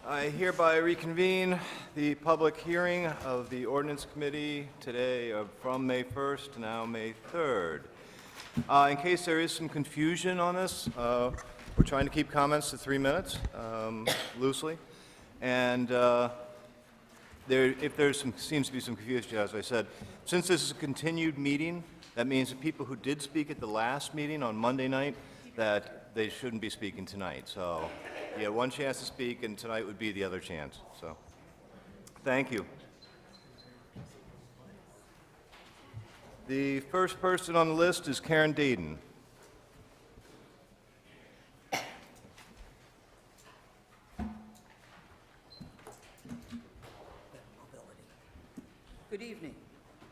I hereby reconvene the public hearing of the Ordinance Committee today from May 1st to now May 3rd. In case there is some confusion on this, we're trying to keep comments to 3 minutes, loosely. And if there seems to be some confusion, as I said, since this is a continued meeting, that means that people who did speak at the last meeting on Monday night, that they shouldn't be speaking tonight. So you had one chance to speak, and tonight would be the other chance. So thank you. The first person on the list is Karen Dayton. Good evening.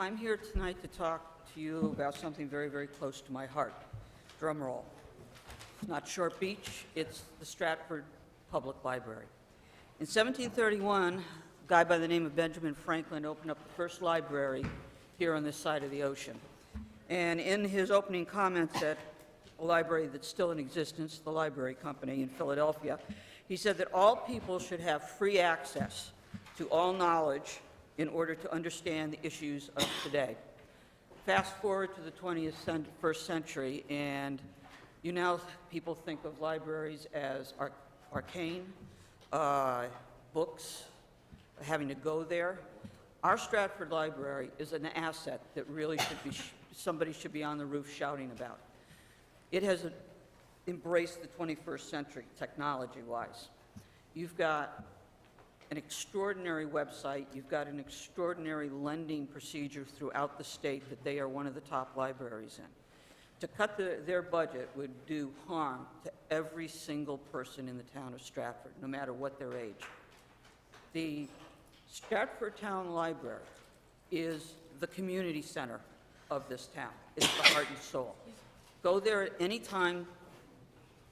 I'm here tonight to talk to you about something very, very close to my heart. Drum roll. It's not Short Beach, it's the Stratford Public Library. In 1731, a guy by the name of Benjamin Franklin opened up the first library here on this side of the ocean. And in his opening comments at a library that's still in existence, the Library Company in Philadelphia, he said that all people should have free access to all knowledge in order to understand the issues of today. Fast forward to the 21st century, and people think of libraries as arcane, books, having to go there. Our Stratford Library is an asset that really somebody should be on the roof shouting about. It has embraced the 21st century technology-wise. You've got an extraordinary website, you've got an extraordinary lending procedure throughout the state that they are one of the top libraries in. To cut their budget would do harm to every single person in the town of Stratford, no matter what their age. The Stratford Town Library is the community center of this town. It's the heart and soul. Go there at any time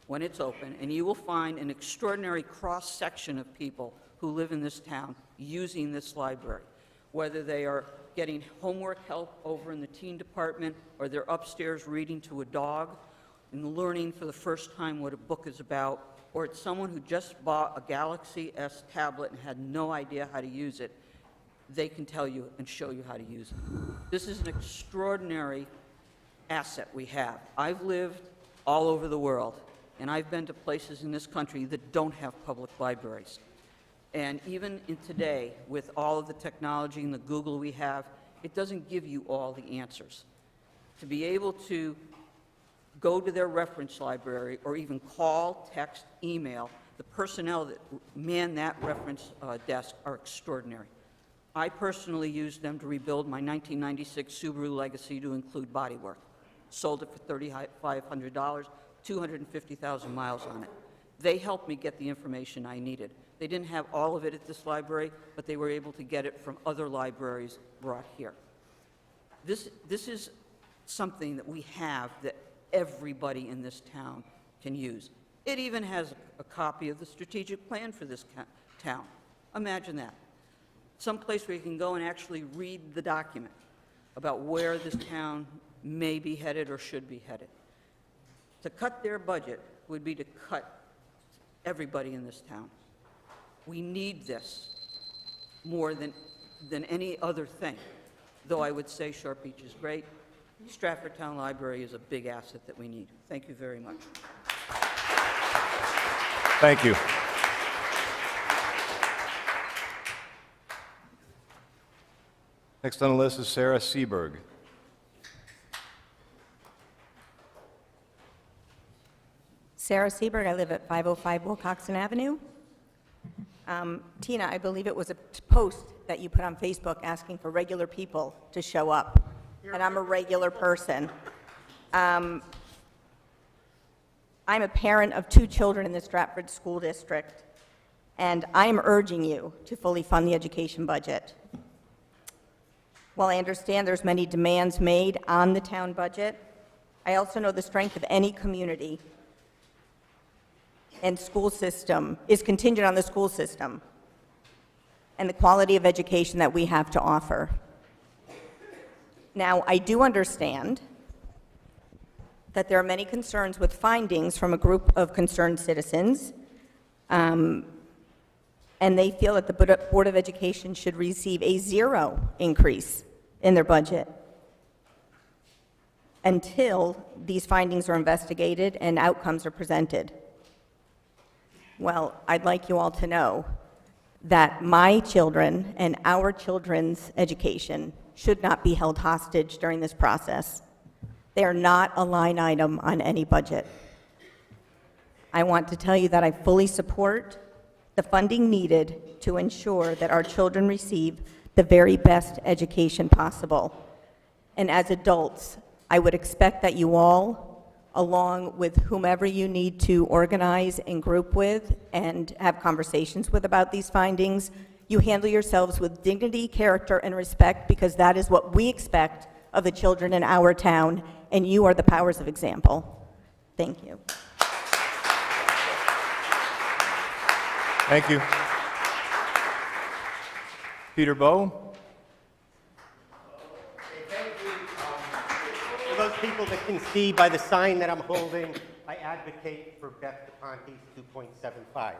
when it's open, and you will find an extraordinary cross-section of people who live in this town using this library, whether they are getting homework help over in the teen department, or they're upstairs reading to a dog and learning for the first time what a book is about, or it's someone who just bought a Galaxy S tablet and had no idea how to use it. They can tell you and show you how to use it. This is an extraordinary asset we have. I've lived all over the world, and I've been to places in this country that don't have public libraries. And even in today, with all of the technology and the Google we have, it doesn't give you all the answers. To be able to go to their reference library or even call, text, email, the personnel that man that reference desk are extraordinary. I personally used them to rebuild my 1996 Subaru Legacy to include bodywork. Sold it for $3,500, 250,000 miles on it. They helped me get the information I needed. They didn't have all of it at this library, but they were able to get it from other libraries brought here. This is something that we have that everybody in this town can use. It even has a copy of the strategic plan for this town. Imagine that. Someplace where you can go and actually read the document about where this town may be headed or should be headed. To cut their budget would be to cut everybody in this town. We need this more than any other thing, though I would say Short Beach is great. Stratford Town Library is a big asset that we need. Thank you very much. Thank you. Next on the list is Sara Seberg. Sara Seberg, I live at 505 Wilcoxon Avenue. Tina, I believe it was a post that you put on Facebook asking for regular people to show up, and I'm a regular person. I'm a parent of 2 children in the Stratford School District, and I'm urging you to fully fund the education budget. While I understand there's many demands made on the town budget, I also know the strength of any community and school system is contingent on the school system and the quality of education that we have to offer. Now, I do understand that there are many concerns with findings from a group of concerned citizens, and and they feel that the Board of Education should receive a 0 increase in their budget until these findings are investigated and outcomes are presented. Well, I'd like you all to know that my children and our children's education should not be held hostage during this process. They are not a line item on any budget. I want to tell you that I fully support the funding needed to ensure that our children receive the very best education possible. And as adults, I would expect that you all, along with whomever you need to organize and group with and have conversations with about these findings, you handle yourselves with dignity, character, and respect, because that is what we expect of the children in our town, and you are the powers of example. Thank you. Thank you. Peter Bowe? For those people that can see by the sign that I'm holding, I advocate for Beth DePonte's 2.75.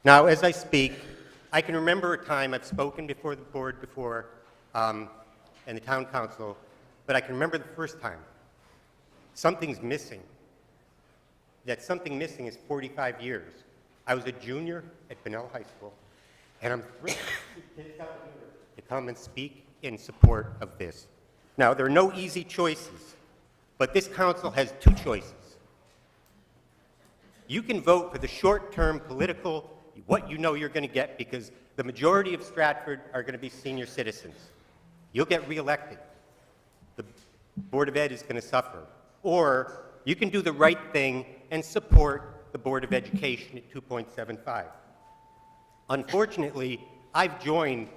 Now, as I speak, I can remember a time I've spoken before the board before and the town council, but I can remember the first time. Something's missing. That something missing is 45 years. I was a junior at Bunnell High School, and I'm thrilled to come and speak in support of this. Now, there are no easy choices, but this council has two choices. You can vote for the short-term political, what you know you're going to get, because the majority of Stratford are going to be senior citizens. You'll get reelected. The Board of Ed is going to suffer. Or you can do the right thing and support the Board of Education at 2.75. Unfortunately, I've joined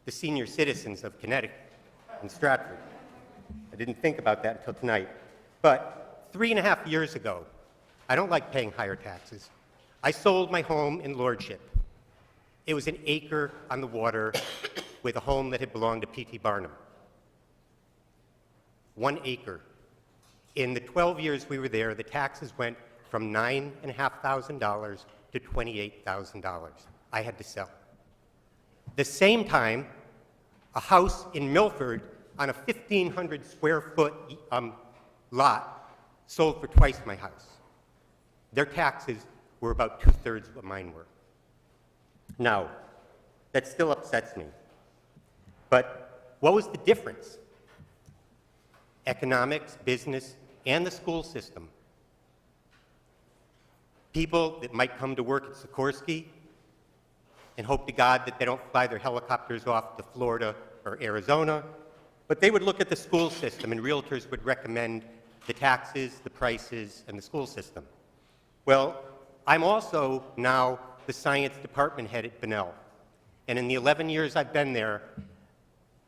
the senior citizens of Connecticut and Stratford. I didn't think about that until tonight. But 3.5 years ago, I don't like paying higher taxes. I sold my home in lordship. It was an acre on the water with a home that had belonged to P.T. Barnum. 1 acre. In the 12 years we were there, the taxes went from $9,500 to $28,000. I had to sell. The same time, a house in Milford on a 1,500 square foot lot sold for twice my house. Their taxes were about 2/3 what mine were. Now, that still upsets me. But what was the difference? Economics, business, and the school system. People that might come to work at Sikorsky and hope to God that they don't fly their helicopters off to Florida or Arizona, but they would look at the school system, and realtors would recommend the taxes, the prices, and the school system. Well, I'm also now the science department head at Bunnell, and in the 11 years I've been there,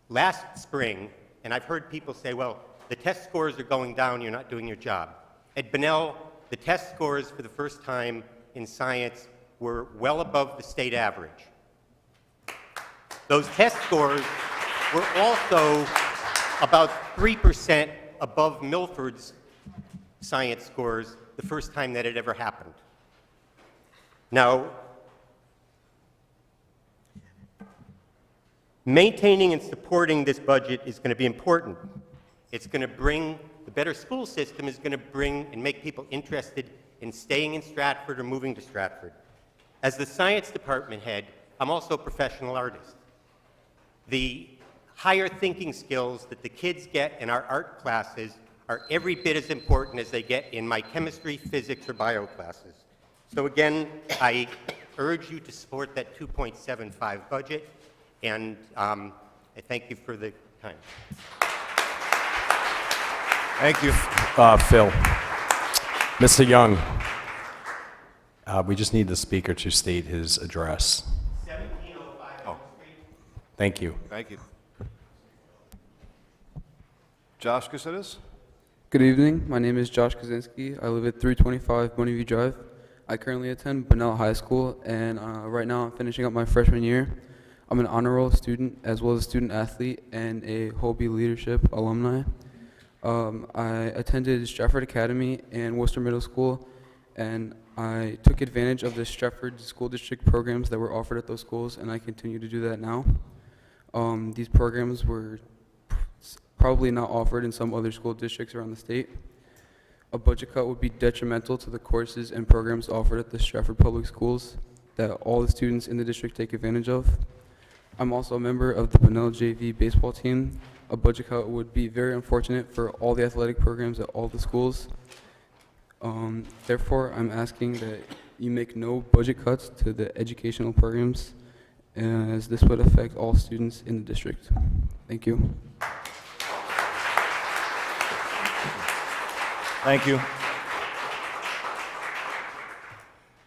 last spring, and I've heard people say, well, the test scores are going down, you're not doing your job. At Bunnell, the test scores for the first time in science were well above the state average. Those test scores were also about 3% above Milford's science scores the first time that had ever happened. Now, maintaining and supporting this budget is going to be important. It's going to bring, the better school system is going to bring and make people interested in staying in Stratford or moving to Stratford. As the science department head, I'm also a professional artist. The higher thinking skills that the kids get in our art classes are every bit as important as they get in my chemistry, physics, or bio classes. So again, I urge you to support that 2.75 budget, and I thank you for the time. Thank you. Phil. Mr. Young, we just need the speaker to state his address. 1705 Elm Street. Thank you. Thank you. Josh Casillas? Good evening. My name is Josh Kaczynski. I live at 325 Bonneview Drive. I currently attend Bunnell High School, and right now I'm finishing up my freshman year. I'm an honor roll student as well as a student athlete and a Hobie Leadership alumni. I attended Stratford Academy and Worcester Middle School, and I took advantage of the Stratford School District programs that were offered at those schools, and I continue to do that now. These programs were probably not offered in some other school districts around the state. A budget cut would be detrimental to the courses and programs offered at the Stratford Public Schools that all the students in the district take advantage of. I'm also a member of the Bunnell JV baseball team. A budget cut would be very unfortunate for all the athletic programs at all the schools. Therefore, I'm asking that you make no budget cuts to the educational programs, as this would affect all students in the district. Thank you. Thank you.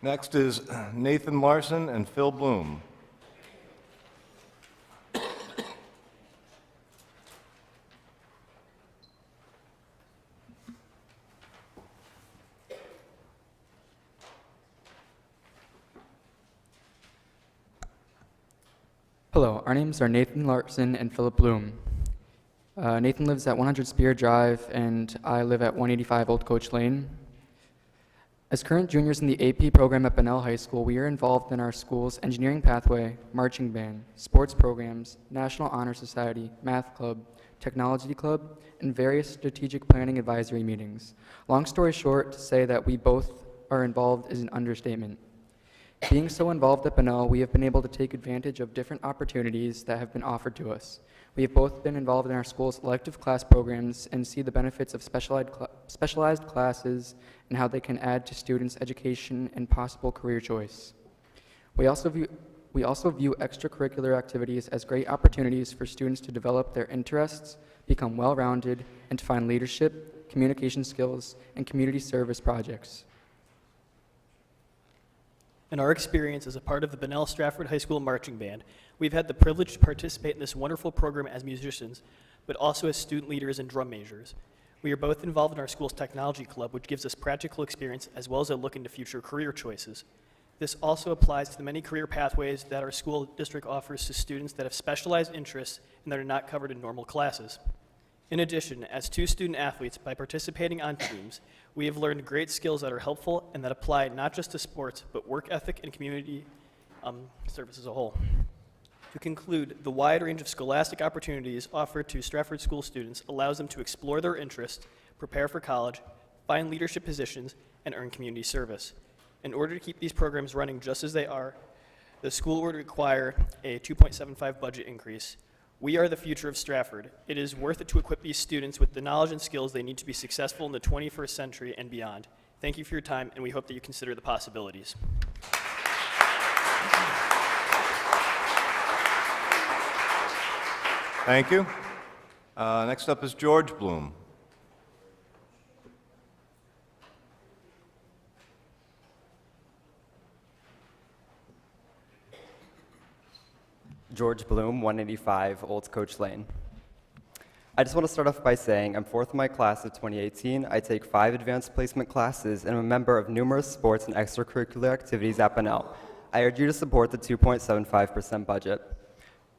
Next is Nathan Larson and Phil Blum. Hello, our names are Nathan Larson and Philip Blum. Nathan lives at 100 Spear Drive, and I live at 185 Old Coach Lane. As current juniors in the AP program at Bunnell High School, we are involved in our school's engineering pathway, marching band, sports programs, National Honor Society, math club, technology club, and various strategic planning advisory meetings. Long story short, to say that we both are involved is an understatement. Being so involved at Bunnell, we have been able to take advantage of different opportunities that have been offered to us. We have both been involved in our school's elective class programs and see the benefits of specialized classes and how they can add to students' education and possible career choice. We also view extracurricular activities as great opportunities for students to develop their interests, become well-rounded, and to find leadership, communication skills, and community service projects. In our experience as a part of the Bunnell Stratford High School Marching Band, we've had the privilege to participate in this wonderful program as musicians, but also as student leaders and drum majors. We are both involved in our school's technology club, which gives us practical experience as well as a look into future career choices. This also applies to the many career pathways that our school district offers to students that have specialized interests and that are not covered in normal classes. In addition, as two student athletes, by participating on teams, we have learned great skills that are helpful and that apply not just to sports, but work ethic and community service as a whole. To conclude, the wide range of scholastic opportunities offered to Stratford school students allows them to explore their interests, prepare for college, find leadership positions, and earn community service. In order to keep these programs running just as they are, the school would require a 2.75 budget increase. We are the future of Stratford. It is worth it to equip these students with the knowledge and skills they need to be successful in the 21st century and beyond. Thank you for your time, and we hope that you consider the possibilities. Thank you. Next up is George Blum. George Blum, 185 Old Coach Lane. I just want to start off by saying I'm fourth in my class of 2018. I take 5 advanced placement classes and I'm a member of numerous sports and extracurricular activities at Bunnell. I urge you to support the 2.75% budget.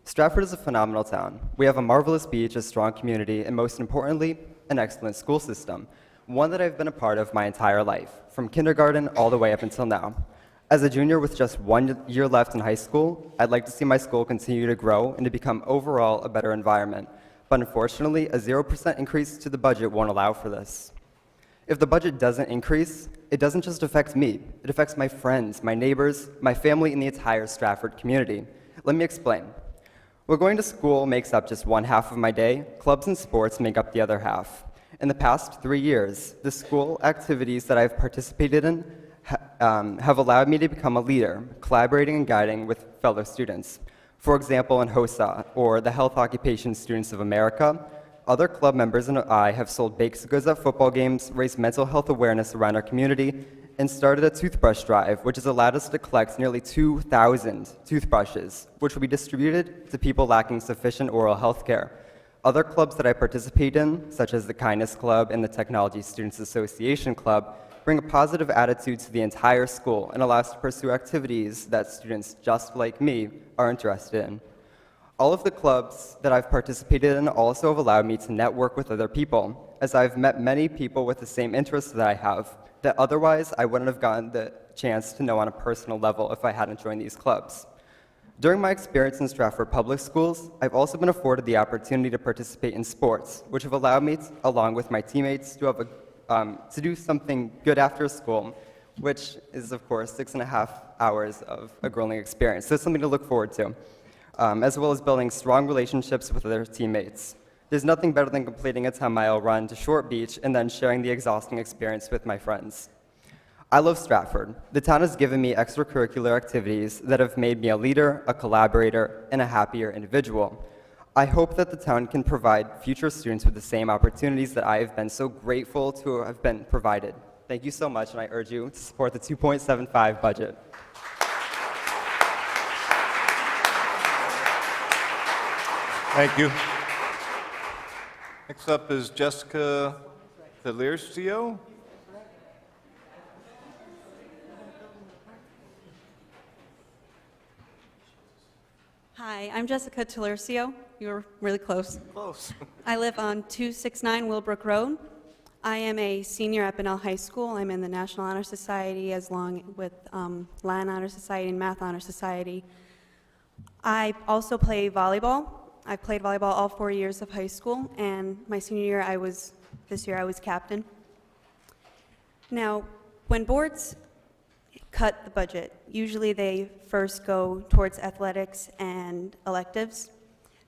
Stratford is a phenomenal town. We have a marvelous beach, a strong community, and most importantly, an excellent school system, one that I've been a part of my entire life, from kindergarten all the way up until now. As a junior with just 1 year left in high school, I'd like to see my school continue to grow and to become overall a better environment. But unfortunately, a 0% increase to the budget won't allow for this. If the budget doesn't increase, it doesn't just affect me. It affects my friends, my neighbors, my family, and the entire Stratford community. Let me explain. Well, going to school makes up just one half of my day. Clubs and sports make up the other half. In the past 3 years, the school activities that I've participated in have allowed me to become a leader, collaborating and guiding with fellow students. For example, in HOSA, or the Health Occupation Students of America, other club members and I have sold baked goods at football games, raised mental health awareness around our community, and started a toothbrush drive, which has allowed us to collect nearly 2,000 toothbrushes, which will be distributed to people lacking sufficient oral health care. Other clubs that I participate in, such as the Kindness Club and the Technology Students Association Club, bring a positive attitude to the entire school and allow us to pursue activities that students just like me are interested in. All of the clubs that I've participated in also have allowed me to network with other people. as I've met many people with the same interests that I have, that otherwise I wouldn't have gotten the chance to know on a personal level if I hadn't joined these clubs. During my experience in Stratford Public Schools, I've also been afforded the opportunity to participate in sports, which have allowed me, along with my teammates, to do something good after school, which is, of course, 6.5 hours of a grueling experience. So it's something to look forward to, as well as building strong relationships with other teammates. There's nothing better than completing a 10-mile run to Short Beach and then sharing the exhausting experience with my friends. I love Stratford. The town has given me extracurricular activities that have made me a leader, a collaborator, and a happier individual. I hope that the town can provide future students with the same opportunities that I have been so grateful to have been provided. Thank you so much, and I urge you to support the 2.75 budget. Thank you. Next up is Jessica Delircio. Hi, I'm Jessica Tillercio. You were really close. Close. I live on 269 Willbrook Road. I am a senior at Bunnell High School. I'm in the National Honor Society as long with Latin Honor Society and Math Honor Society. I also play volleyball. I played volleyball all 4 years of high school, and my senior year, this year I was captain. Now, when boards cut the budget, usually they first go towards athletics and electives.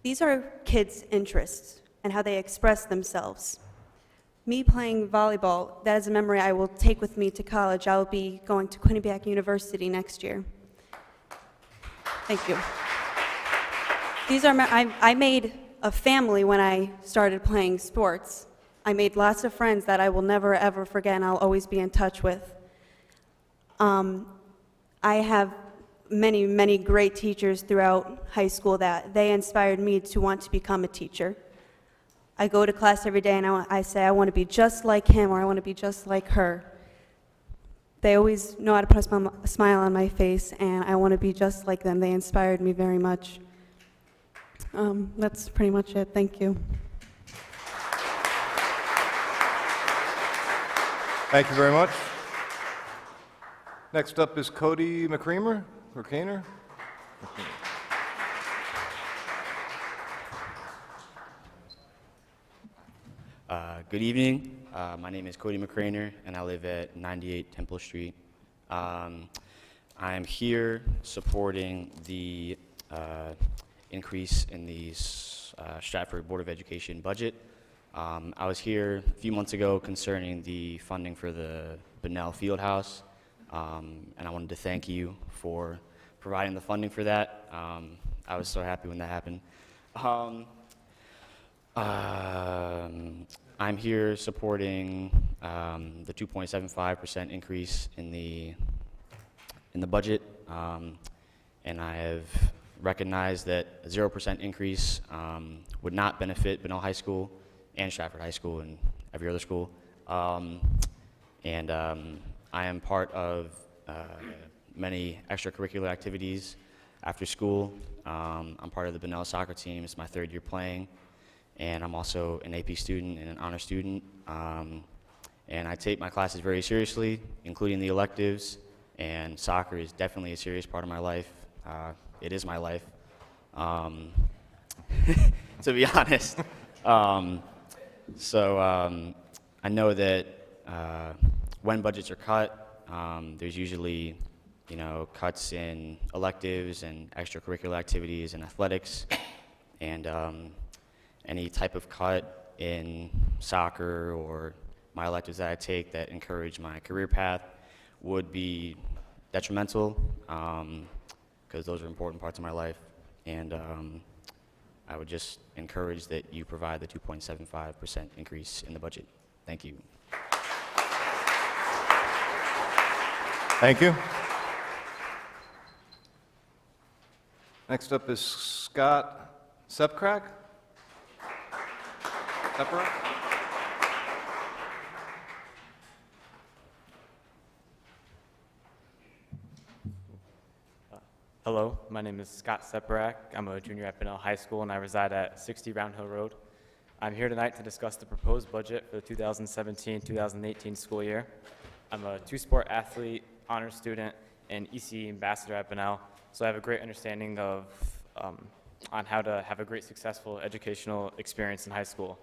These are kids' interests and how they express themselves. Me playing volleyball, that is a memory I will take with me to college. I will be going to Quinnipiac University next year. Thank you. I made a family when I started playing sports. I made lots of friends that I will never ever forget and I'll always be in touch with. I have many, many great teachers throughout high school that they inspired me to want to become a teacher. I go to class every day and I say, I want to be just like him or I want to be just like her. They always know how to put a smile on my face and I want to be just like them. They inspired me very much. That's pretty much it. Thank you. Thank you very much. Next up is Cody McCraney. Good evening. My name is Cody McCraney, and I live at 98 Temple Street. I am here supporting the increase in the Stratford Board of Education budget. I was here a few months ago concerning the funding for the Bunnell Fieldhouse, and I wanted to thank you for providing the funding for that. I was so happy when that happened. I'm here supporting the 2.75% increase in the budget, and I have recognized that a 0% increase would not benefit Bunnell High School and Stratford High School and every other school. I am part of many extracurricular activities after school. I'm part of the Bunnell soccer team. It's my 3rd year playing. And I'm also an AP student and an honor student. And I take my classes very seriously, including the electives. And soccer is definitely a serious part of my life. It is my life, to be honest. I know that when budgets are cut, there's usually, cuts in electives and extracurricular activities and athletics, and any type of cut in soccer or my electives that I take that encourage my career path would be detrimental, because those are important parts of my life, and I would just encourage that you provide the 2.75% increase in the budget. Thank you. Thank you. Next up is Scott Seberg. Hello, my name is Scott Stepback. I'm a junior at Bunnell High School, and I reside at 60 Round Hill Road. I'm here tonight to discuss the proposed budget for the 2017-2018 school year. I'm a two-sport athlete, honors student, and ECE ambassador at Bunnell, so I have a great understanding of on how to have a great, successful educational experience in high school.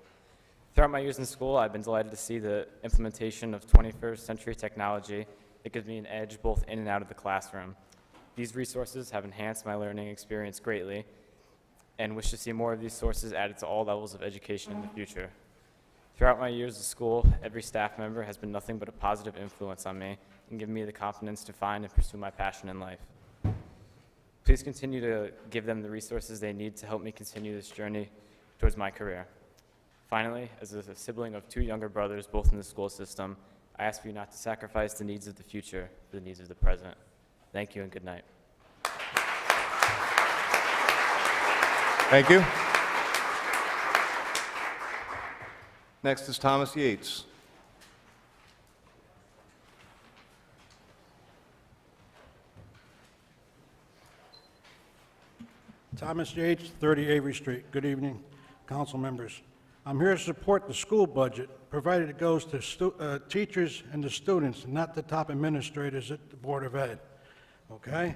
Throughout my years in school, I've been delighted to see the implementation of 21st century technology that gives me an edge both in and out of the classroom. These resources have enhanced my learning experience greatly, and wish to see more of these sources added to all levels of education in the future. Throughout my years of school, every staff member has been nothing but a positive influence on me and given me the confidence to find and pursue my passion in life. Please continue to give them the resources they need to help me continue this journey towards my career. Finally, as a sibling of two younger brothers, both in the school system, I ask for you not to sacrifice the needs of the future for the needs of the present. Thank you and good night. Thank you. Next is Thomas Yates. Thomas Yates, 30 Avery Street. Good evening, council members. I'm here to support the school budget, provided it goes to teachers and the students, and not the top administrators at the Board of Ed. Okay?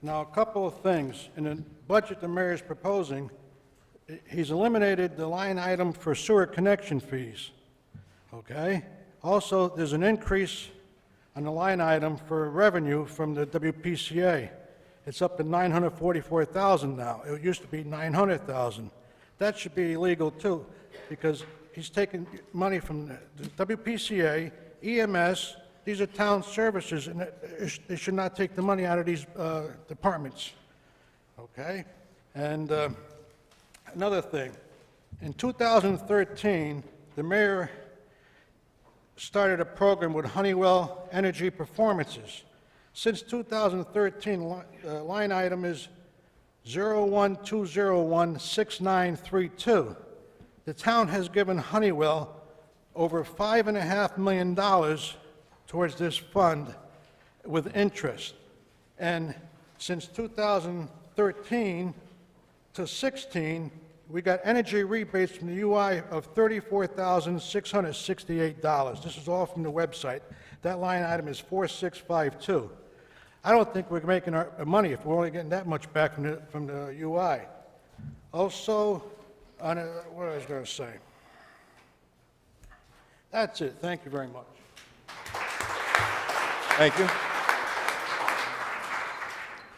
Now, a couple of things. In the budget the mayor is proposing, he's eliminated the line item for sewer connection fees. Okay? Also, there's an increase on the line item for revenue from the WPCA. It's up to $944,000 now. It used to be $900,000. That should be illegal too, because he's taking money from the WPCA, EMS, these are town services, and they should not take the money out of these departments. Okay? And another thing, in 2013, the mayor started a program with Honeywell Energy Performances. Since 2013, line item is 012016932. The town has given Honeywell over $5.5 million towards this fund with interest. And since 2013 to 16, we got energy rebates from the UI of $34,668. This is all from the website. That line item is 4652. I don't think we're making our money if we're only getting that much back from the UI. Also, what I was going to say. That's it. Thank you very much. Thank you.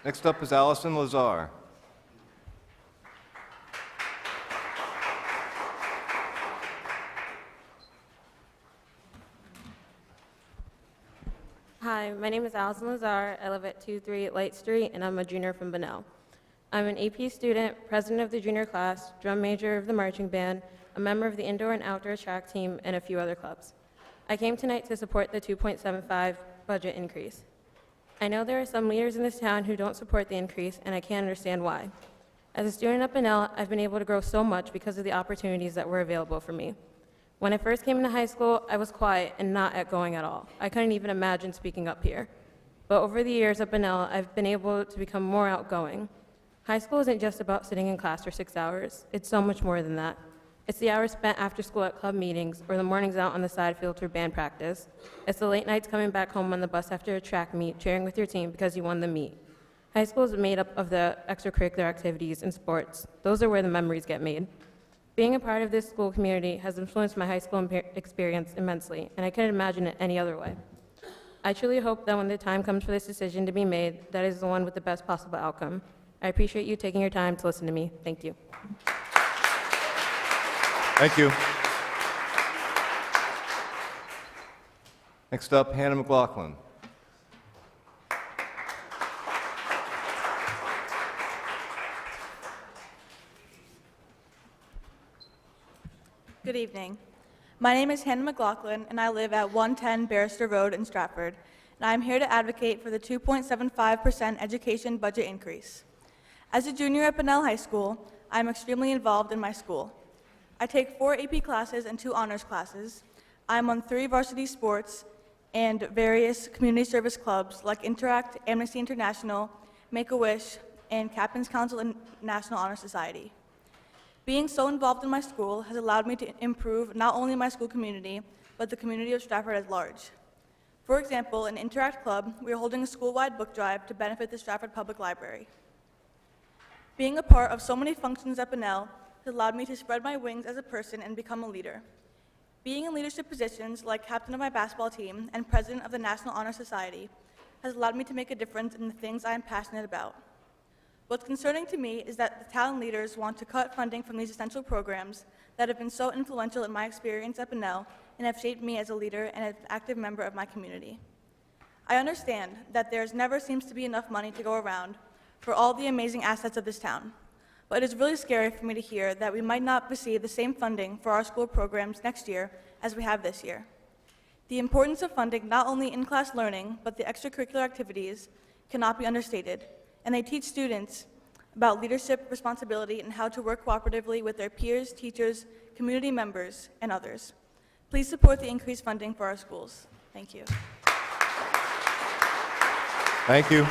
Next up is Allison Lazar. Hi, my name is Allison Lazar. I live at 23 Light Street, and I'm a junior from Bunnell. I'm an AP student, president of the junior class, drum major of the marching band, a member of the indoor and outdoor track team, and a few other clubs. I came tonight to support the 2.75 budget increase. I know there are some leaders in this town who don't support the increase, and I can't understand why. As a student at Bunnell, I've been able to grow so much because of the opportunities that were available for me. When I first came into high school, I was quiet and not outgoing at all. I couldn't even imagine speaking up here. But over the years at Bunnell, I've been able to become more outgoing. High school isn't just about sitting in class for 6 hours. It's so much more than that. It's the hours spent after school at club meetings or the mornings out on the side field for band practice. It's the late nights coming back home on the bus after a track meet, cheering with your team because you won the meet. High school is made up of the extracurricular activities and sports. Those are where the memories get made. Being a part of this school community has influenced my high school experience immensely, and I couldn't imagine it any other way. I truly hope that when the time comes for this decision to be made, that is the one with the best possible outcome. I appreciate you taking your time to listen to me. Thank you. Thank you. Next up, Hanna McLaughlin. Good evening. My name is Hanna McLaughlin, and I live at 110 Barrister Road in Stratford, and I'm here to advocate for the 2.75% education budget increase. As a junior at Bunnell High School, I'm extremely involved in my school. I take 4 AP classes and 2 honors classes. I'm on 3 varsity sports and various community service clubs like Interact, Amnesty International, Make-A-Wish, and Captain's Council and National Honor Society. Being so involved in my school has allowed me to improve not only my school community, but the community of Stratford at large. For example, in Interact Club, we are holding a school-wide book drive to benefit the Stratford Public Library. Being a part of so many functions at Bunnell has allowed me to spread my wings as a person and become a leader. Being in leadership positions like captain of my basketball team and president of the National Honor Society has allowed me to make a difference in the things I am passionate about. What's concerning to me is that the town leaders want to cut funding from these essential programs that have been so influential in my experience at Bunnell and have shaped me as a leader and an active member of my community. I understand that there never seems to be enough money to go around for all the amazing assets of this town, but it is really scary for me to hear that we might not receive the same funding for our school programs next year as we have this year. The importance of funding not only in-class learning, but the extracurricular activities cannot be understated, and they teach students about leadership, responsibility, and how to work cooperatively with their peers, teachers, community members, and others. Please support the increased funding for our schools. Thank you. Thank you.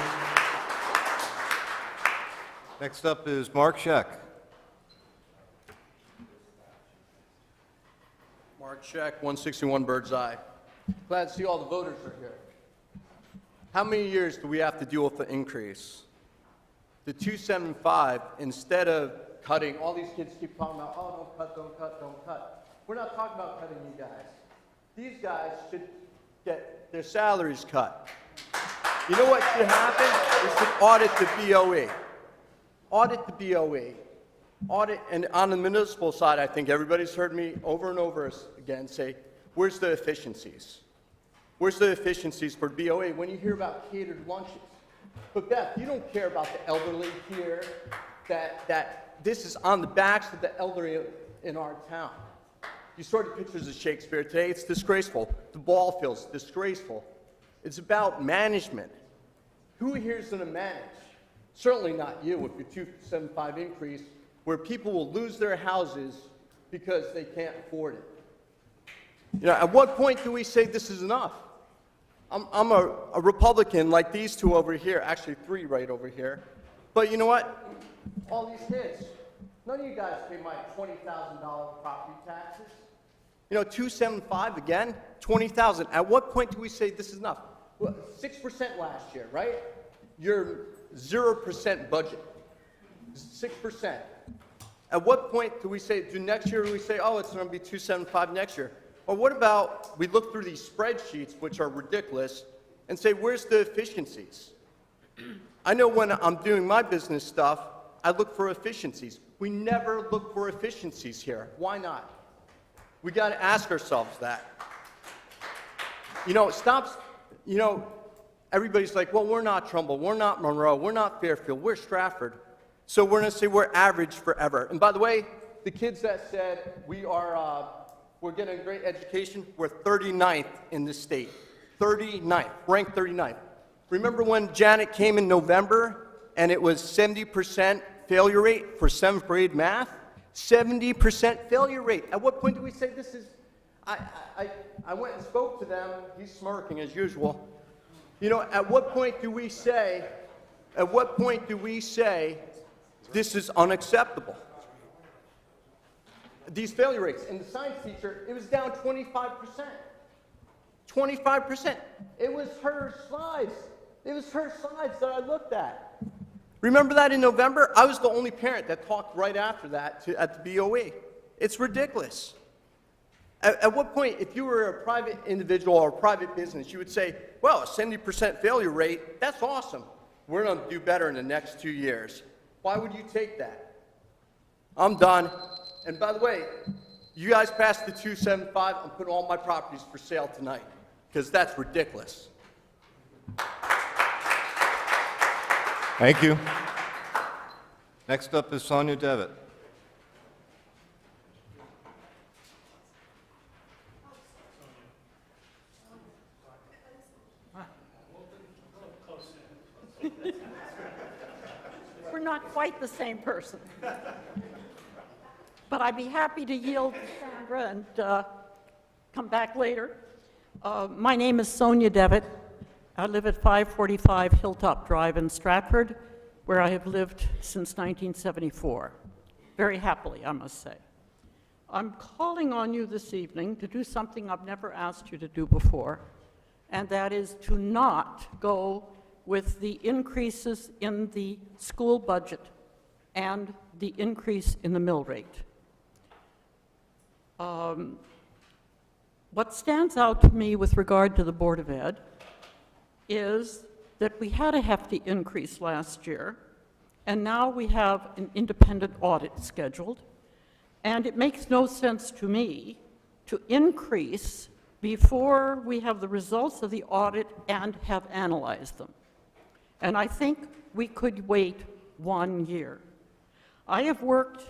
Next up is Mark Scheck. Mark Scheck, 161 Bird's Eye. Glad to see all the voters are here. How many years do we have to deal with the increase? The 275, instead of cutting, all these kids keep talking about, oh, don't cut, don't cut, don't cut. We're not talking about cutting you guys. These guys should get their salaries cut. You know what should happen? We should audit the BOE. Audit the BOE. Audit, and on the municipal side, I think everybody's heard me over and over again say, where's the efficiencies? Where's the efficiencies for BOA when you hear about catered lunches? But Beth, you don't care about the elderly here, that this is on the backs of the elderly in our town. You saw the pictures of Shakespeare today. It's disgraceful. The ball field's disgraceful. It's about management. Who here is going to manage? Certainly not you with your 275 increase, where people will lose their houses because they can't afford it. You know, at what point do we say this is enough? I'm a Republican like these two over here, actually three right over here. But you know what? All these kids, none of you guys pay my $20,000 property taxes. You know, 275 again, 20,000. At what point do we say this is enough? Well, 6% last year, right? Your 0% budget, 6%. At what point do we say, do next year we say, oh, it's going to be 275 next year? Or what about we look through these spreadsheets, which are ridiculous, and say, where's the efficiencies? I know when I'm doing my business stuff, I look for efficiencies. We never look for efficiencies here. Why not? We got to ask ourselves that. You know, everybody's like, well, we're not Trumbull, we're not Monroe, we're not Fairfield, we're Stratford. So we're going to say we're average forever. And by the way, the kids that said we're getting a great education, we're 39th in the state. 39th, ranked 39th. Remember when Janet came in November and it was 70% failure rate for 7th grade math? 70% failure rate. At what point do we say this is, I went and spoke to them, he's smirking as usual. You know, at what point do we say this is unacceptable? These failure rates. And the science teacher, it was down 25%. 25%. It was her slides. It was her slides that I looked at. Remember that in November? I was the only parent that talked right after that at the BOE. It's ridiculous. At what point, if you were a private individual or a private business, you would say, well, a 70% failure rate, that's awesome. We're going to do better in the next 2 years. Why would you take that? I'm done. And by the way, you guys passed the 275. I'm putting all my properties for sale tonight because that's ridiculous. Thank you. Next up is Sonia Devitt. We're not quite the same person. But I'd be happy to yield to Sandra and come back later. My name is Sonia Devitt. I live at 545 Hilltop Drive in Stratford, where I have lived since 1974. very happily, I must say. I'm calling on you this evening to do something I've never asked you to do before, and that is to not go with the increases in the school budget and the increase in the mill rate. What stands out to me with regard to the Board of Ed is that we had a hefty increase last year, and now we have an independent audit scheduled, and it makes no sense to me to increase before we have the results of the audit and have analyzed them. And I think we could wait 1 year. I have worked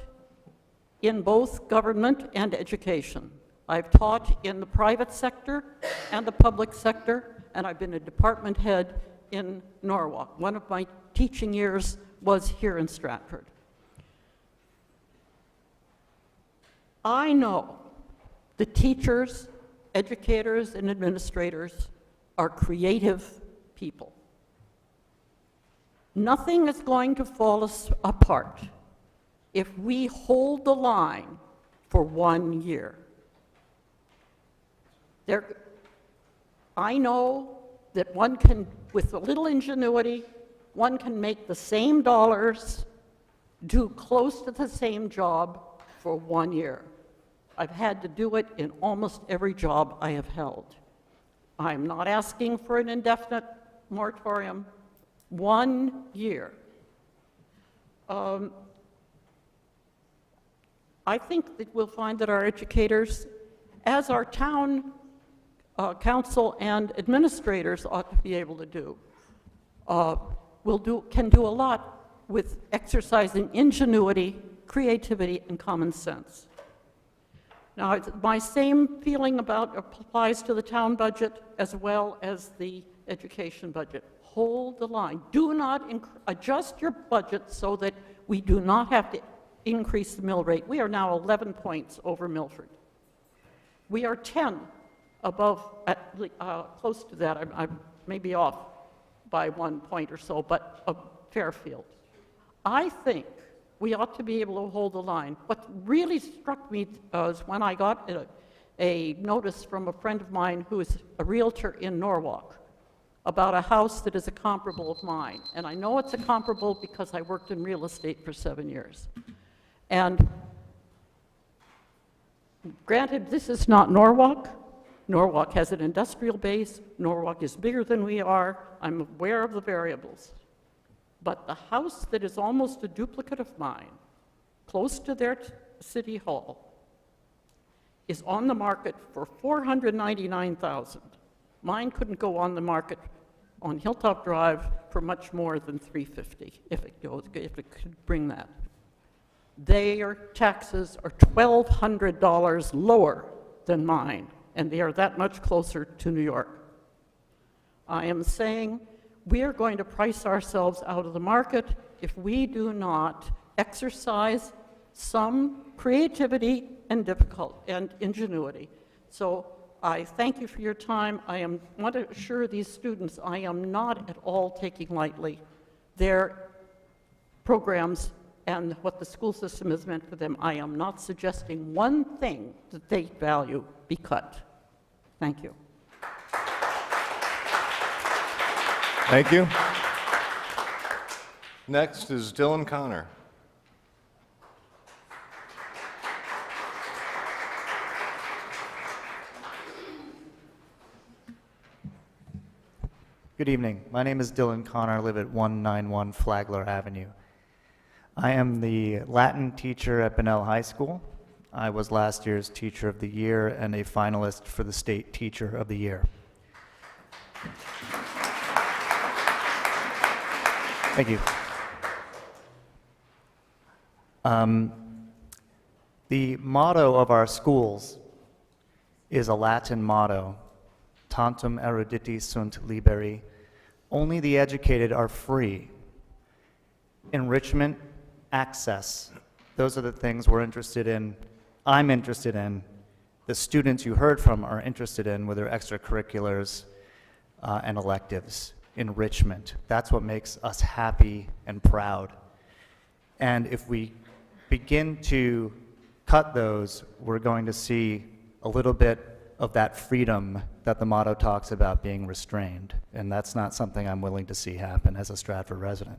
in both government and education. I've taught in the private sector and the public sector, and I've been a department head in Norwalk. One of my teaching years was here in Stratford. I know the teachers, educators, and administrators are creative people. Nothing is going to fall us apart if we hold the line for 1 year. I know that one can, with a little ingenuity, one can make the same dollars, do close to the same job for 1 year. I've had to do it in almost every job I have held. I'm not asking for an indefinite moratorium. 1 year. I think that we'll find that our educators, as our town council and administrators ought to be able to do, can do a lot with exercising ingenuity, creativity, and common sense. Now, my same feeling applies to the town budget as well as the education budget. Hold the line. Do not adjust your budget so that we do not have to increase the mill rate. We are now 11 points over Milford. We are 10 above, close to that. I may be off by 1 point or so, but Fairfield. I think we ought to be able to hold the line. What really struck me was when I got a notice from a friend of mine who is a realtor in Norwalk about a house that is a comparable of mine. And I know it's a comparable because I worked in real estate for 7 years. And granted, this is not Norwalk. Norwalk has an industrial base. Norwalk is bigger than we are. I'm aware of the variables. But the house that is almost a duplicate of mine, close to their city hall, is on the market for $499,000. Mine couldn't go on the market on Hilltop Drive for much more than $350 if it could bring that. Their taxes are $1,200 lower than mine, and they are that much closer to New York. I am saying we are going to price ourselves out of the market if we do not exercise some creativity and ingenuity. So I thank you for your time. I want to assure these students I am not at all taking lightly their programs and what the school system has meant for them. I am not suggesting one thing that they value be cut. Thank you. Thank you. Next is Dylan Connor. Good evening. My name is Dylan Connor. I live at 191 Flagler Avenue. I am the Latin teacher at Bunnell High School. I was last year's Teacher of the Year and a finalist for the State Teacher of the Year. Thank you. The motto of our schools is a Latin motto, tantum eruditi sunt liberi. Only the educated are free. Enrichment, access, those are the things we're interested in. I'm interested in. The students you heard from are interested in with their extracurriculars and electives. Enrichment, that's what makes us happy and proud. And if we begin to cut those, we're going to see a little bit of that freedom that the motto talks about being restrained, and that's not something I'm willing to see happen as a Stratford resident.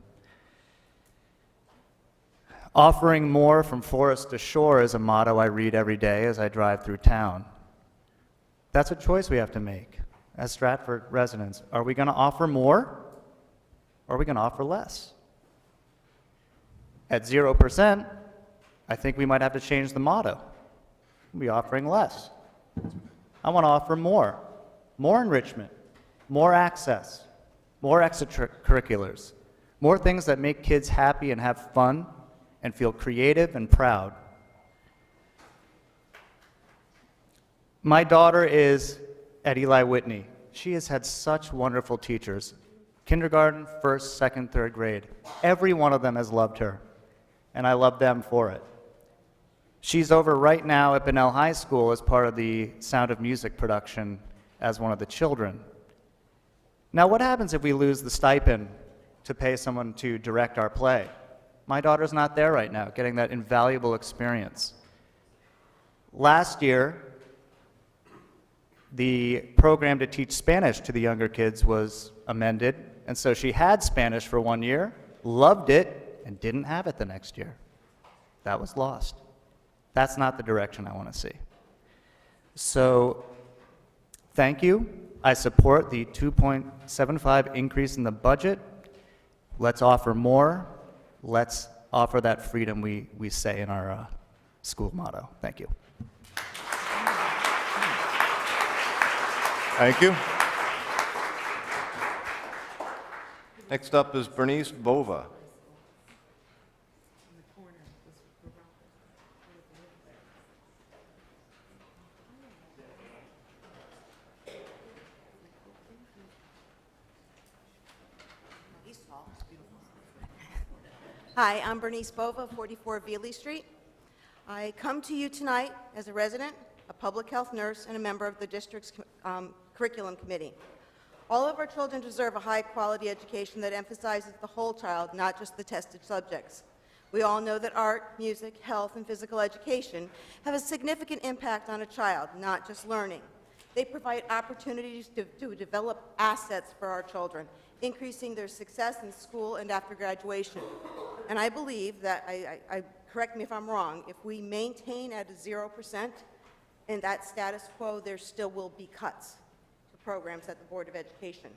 Offering more from forest to shore is a motto I read every day as I drive through town. That's a choice we have to make as Stratford residents. Are we going to offer more, or are we going to offer less? At 0%, I think we might have to change the motto. We'll be offering less. I want to offer more enrichment, more access, more extracurriculars, more things that make kids happy and have fun and feel creative and proud. My daughter is at Eli Whitney. She has had such wonderful teachers. Kindergarten, first, second, third grade. Every one of them has loved her, and I love them for it. She's over right now at Bunnell High School as part of the Sound of Music production as one of the children. Now, what happens if we lose the stipend to pay someone to direct our play? My daughter's not there right now, getting that invaluable experience. Last year, the program to teach Spanish to the younger kids was amended, and so she had Spanish for 1 year, loved it, and didn't have it the next year. That was lost. That's not the direction I want to see. So, thank you. I support the 2.75 increase in the budget. Let's offer more. Let's offer that freedom we say in our school motto. Thank you. Thank you. Next up is Bernice Vova. Hi, I'm Bernice Vova, 44 Veely Street. I come to you tonight as a resident, a public health nurse, and a member of the district's curriculum committee. All of our children deserve a high-quality education that emphasizes the whole child, not just the tested subjects. We all know that art, music, health, and physical education have a significant impact on a child, not just learning. They provide opportunities to develop assets for our children, increasing their success in school and after graduation. And I believe that, correct me if I'm wrong, if we maintain at 0% in that status quo, there still will be cuts to programs at the Board of Education.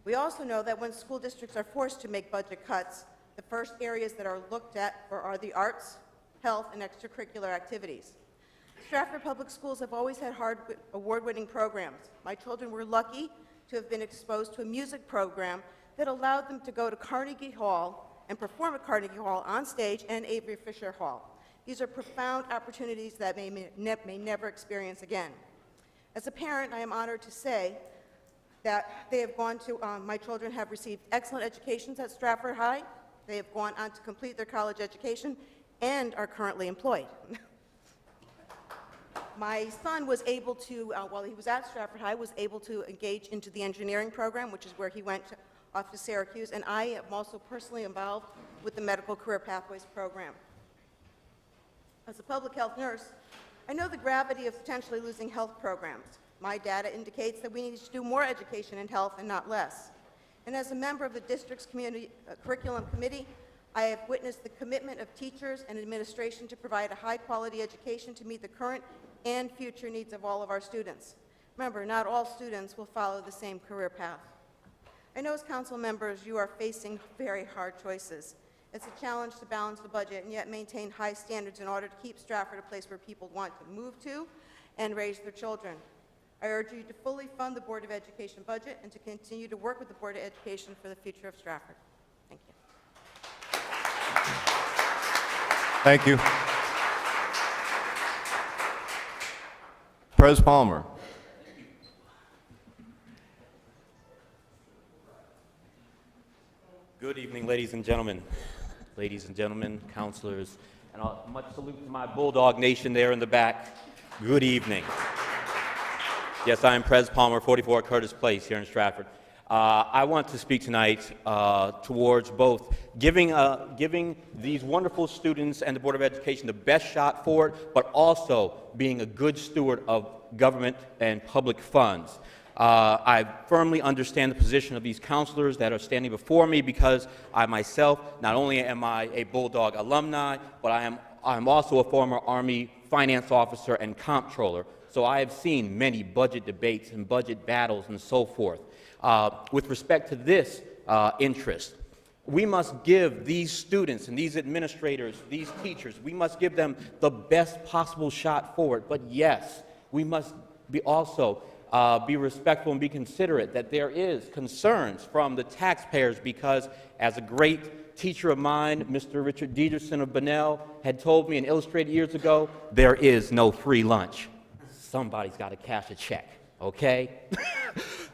We also know that when school districts are forced to make budget cuts, the first areas that are looked at are the arts, health, and extracurricular activities. Stratford Public Schools have always had award-winning programs. My children were lucky to have been exposed to a music program that allowed them to go to Carnegie Hall and perform at Carnegie Hall on stage and Avery Fisher Hall. These are profound opportunities that may never experience again. As a parent, I am honored to say that they have gone to, my children have received excellent educations at Stratford High. They have gone on to complete their college education and are currently employed. My son was able to, while he was at Stratford High, was able to engage into the engineering program, which is where he went off to Syracuse, and I am also personally involved with the Medical Career Pathways program. As a public health nurse, I know the gravity of potentially losing health programs. My data indicates that we need to do more education in health and not less. And as a member of the district's curriculum committee, I have witnessed the commitment of teachers and administration to provide a high-quality education to meet the current and future needs of all of our students. Remember, not all students will follow the same career path. I know as council members you are facing very hard choices. It's a challenge to balance the budget and yet maintain high standards in order to keep Stratford a place where people want to move to and raise their children. I urge you to fully fund the Board of Education budget and to continue to work with the Board of Education for the future of Stratford. Thank you. Thank you. Prez Palmer. Good evening, ladies and gentlemen. Ladies and gentlemen, counselors, and much salute to my Bulldog Nation there in the back. Good evening. Yes, I am Prez Palmer, 44 Curtis Place here in Stratford. I want to speak tonight towards both giving these wonderful students and the Board of Education the best shot forward, but also being a good steward of government and public funds. I firmly understand the position of these counselors that are standing before me because I myself, not only am I a Bulldog alumni, but I'm also a former Army finance officer and comptroller. So I have seen many budget debates and budget battles and so forth. With respect to this interest, we must give these students and these administrators, these teachers, we must give them the best possible shot forward. But yes, we must also be respectful and be considerate that there is concerns from the taxpayers because, as a great teacher of mine, Mr. Richard Dieterson of Bunnell, had told me and illustrated years ago, there is no free lunch. Somebody's got to cash a check, okay?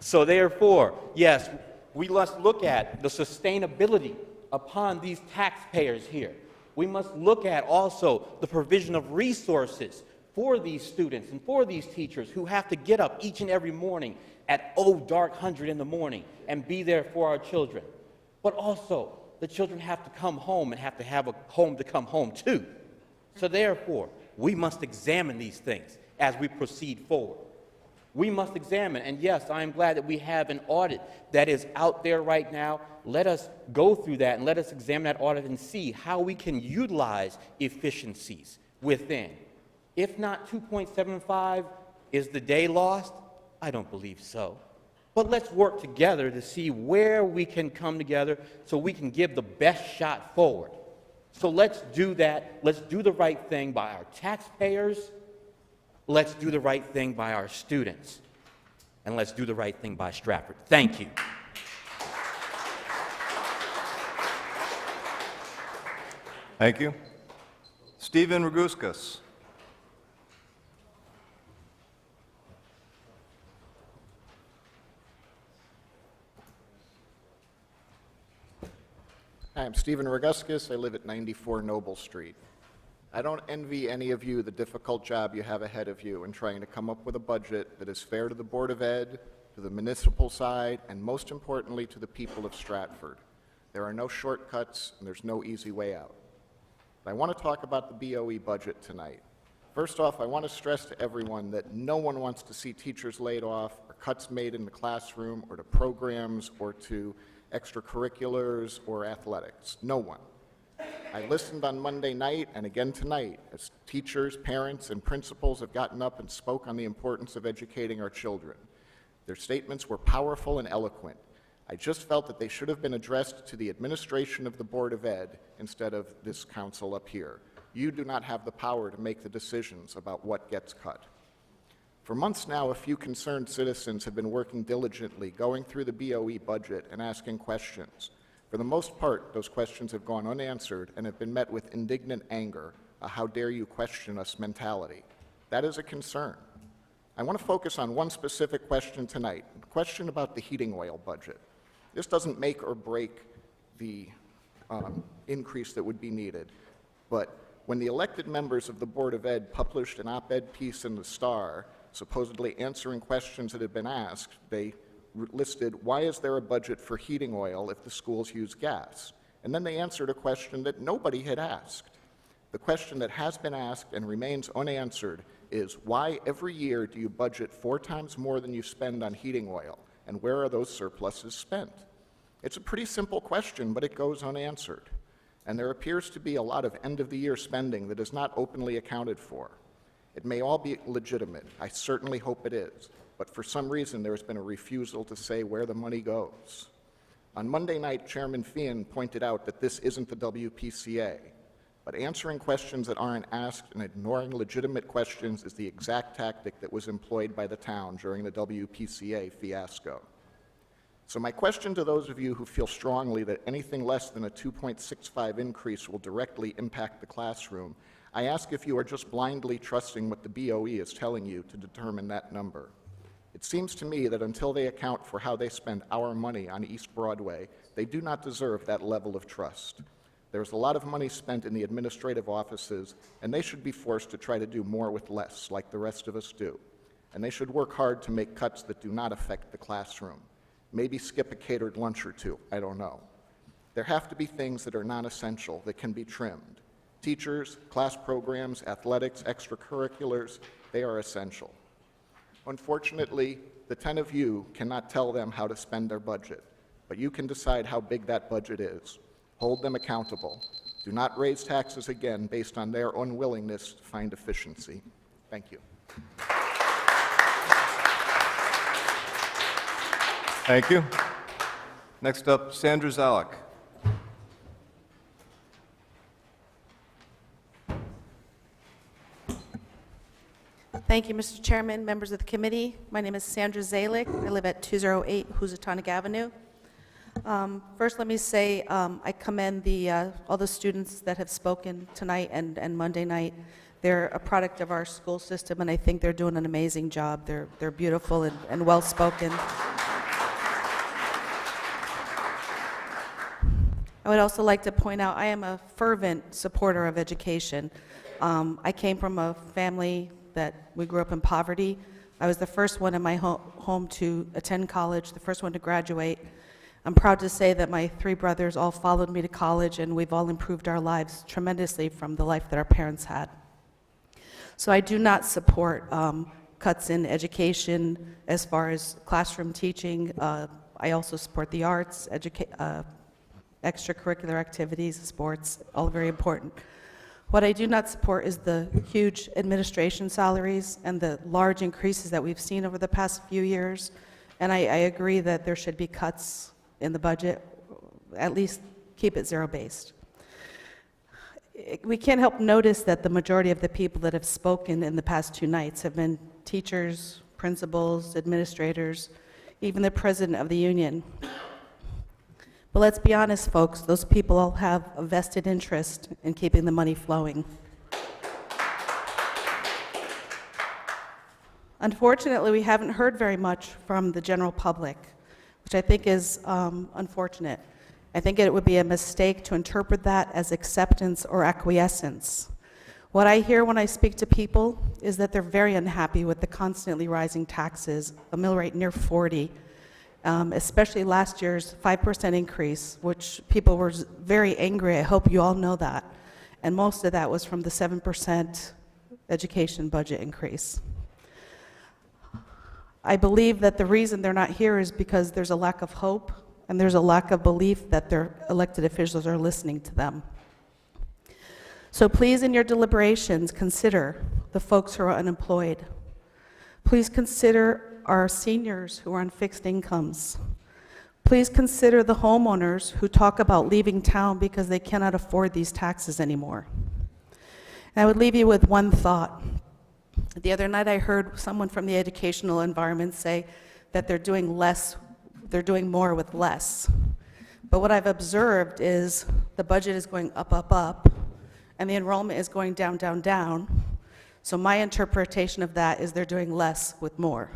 So therefore, yes, we must look at the sustainability upon these taxpayers here. We must look at also the provision of resources for these students and for these teachers who have to get up each and every morning at dark 100 in the morning and be there for our children. But also, the children have to come home and have to have a home to come home to. So therefore, we must examine these things as we proceed forward. We must examine, and yes, I am glad that we have an audit that is out there right now. Let us go through that and let us examine that audit and see how we can utilize efficiencies within. If not 2.75, is the day lost? I don't believe so. But let's work together to see where we can come together so we can give the best shot forward. So let's do that. Let's do the right thing by our taxpayers. Let's do the right thing by our students. And let's do the right thing by Stratford. Thank you. Thank you. Stephen Raguskas. Hi, I'm Stephen Raguskas. I live at 94 Noble Street. I don't envy any of you the difficult job you have ahead of you in trying to come up with a budget that is fair to the Board of Ed, to the municipal side, and most importantly to the people of Stratford. There are no shortcuts and there's no easy way out. But I want to talk about the BOE budget tonight. First off, I want to stress to everyone that no one wants to see teachers laid off or cuts made in the classroom or to programs or to extracurriculars or athletics. No one. I listened on Monday night and again tonight as teachers, parents, and principals have gotten up and spoke on the importance of educating our children. Their statements were powerful and eloquent. I just felt that they should have been addressed to the administration of the Board of Ed instead of this council up here. You do not have the power to make the decisions about what gets cut. For months now, a few concerned citizens have been working diligently, going through the BOE budget and asking questions. For the most part, those questions have gone unanswered and have been met with indignant anger, a how dare you question us mentality. That is a concern. I want to focus on one specific question tonight, a question about the heating oil budget. This doesn't make or break the increase that would be needed, but when the elected members of the Board of Ed published an op-ed piece in the Star, supposedly answering questions that had been asked, they listed, why is there a budget for heating oil if the schools use gas? And then they answered a question that nobody had asked. The question that has been asked and remains unanswered is, why every year do you budget 4 times more than you spend on heating oil? And where are those surpluses spent? It's a pretty simple question, but it goes unanswered. And there appears to be a lot of end-of-the-year spending that is not openly accounted for. It may all be legitimate. I certainly hope it is. But for some reason, there has been a refusal to say where the money goes. On Monday night, Chairman Feehan pointed out that this isn't the WPCA. But answering questions that aren't asked and ignoring legitimate questions is the exact tactic that was employed by the town during the WPCA fiasco. So my question to those of you who feel strongly that anything less than a 2.65 increase will directly impact the classroom, I ask if you are just blindly trusting what the BOE is telling you to determine that number. It seems to me that until they account for how they spend our money on East Broadway, they do not deserve that level of trust. There's a lot of money spent in the administrative offices, and they should be forced to try to do more with less, like the rest of us do. And they should work hard to make cuts that do not affect the classroom. maybe skip a catered lunch or two, I don't know. There have to be things that are non-essential that can be trimmed. Teachers, class programs, athletics, extracurriculars, they are essential. Unfortunately, the 10 of you cannot tell them how to spend their budget, but you can decide how big that budget is. Hold them accountable. Do not raise taxes again based on their unwillingness to find efficiency. Thank you. Thank you. Next up, Sandra Alec. Thank you, Mr. Chairman, members of the committee. My name is Sandra Zalik. I live at 208 Housatonic Avenue. First, let me say I commend all the students that have spoken tonight and Monday night. They're a product of our school system, and I think they're doing an amazing job. They're beautiful and well-spoken. I would also like to point out I am a fervent supporter of education. I came from a family that we grew up in poverty. I was the first one in my home to attend college, the first one to graduate. I'm proud to say that my 3 brothers all followed me to college, and we've all improved our lives tremendously from the life that our parents had. So I do not support cuts in education as far as classroom teaching. I also support the arts, extracurricular activities, sports, all very important. What I do not support is the huge administration salaries and the large increases that we've seen over the past few years. And I agree that there should be cuts in the budget, at least keep it zero-based. We can't help notice that the majority of the people that have spoken in the past 2 nights have been teachers, principals, administrators, even the president of the union. But let's be honest, folks, those people all have a vested interest in keeping the money flowing. Unfortunately, we haven't heard very much from the general public, which I think is unfortunate. I think it would be a mistake to interpret that as acceptance or acquiescence. What I hear when I speak to people is that they're very unhappy with the constantly rising taxes, a mill rate near 40, especially last year's 5% increase, which people were very angry. I hope you all know that. And most of that was from the 7% education budget increase. I believe that the reason they're not here is because there's a lack of hope and there's a lack of belief that their elected officials are listening to them. So please, in your deliberations, consider the folks who are unemployed. Please consider our seniors who are on fixed incomes. Please consider the homeowners who talk about leaving town because they cannot afford these taxes anymore. And I would leave you with one thought. The other night I heard someone from the educational environment say that they're doing more with less. But what I've observed is the budget is going up, up, up, and the enrollment is going down, down, down. So my interpretation of that is they're doing less with more.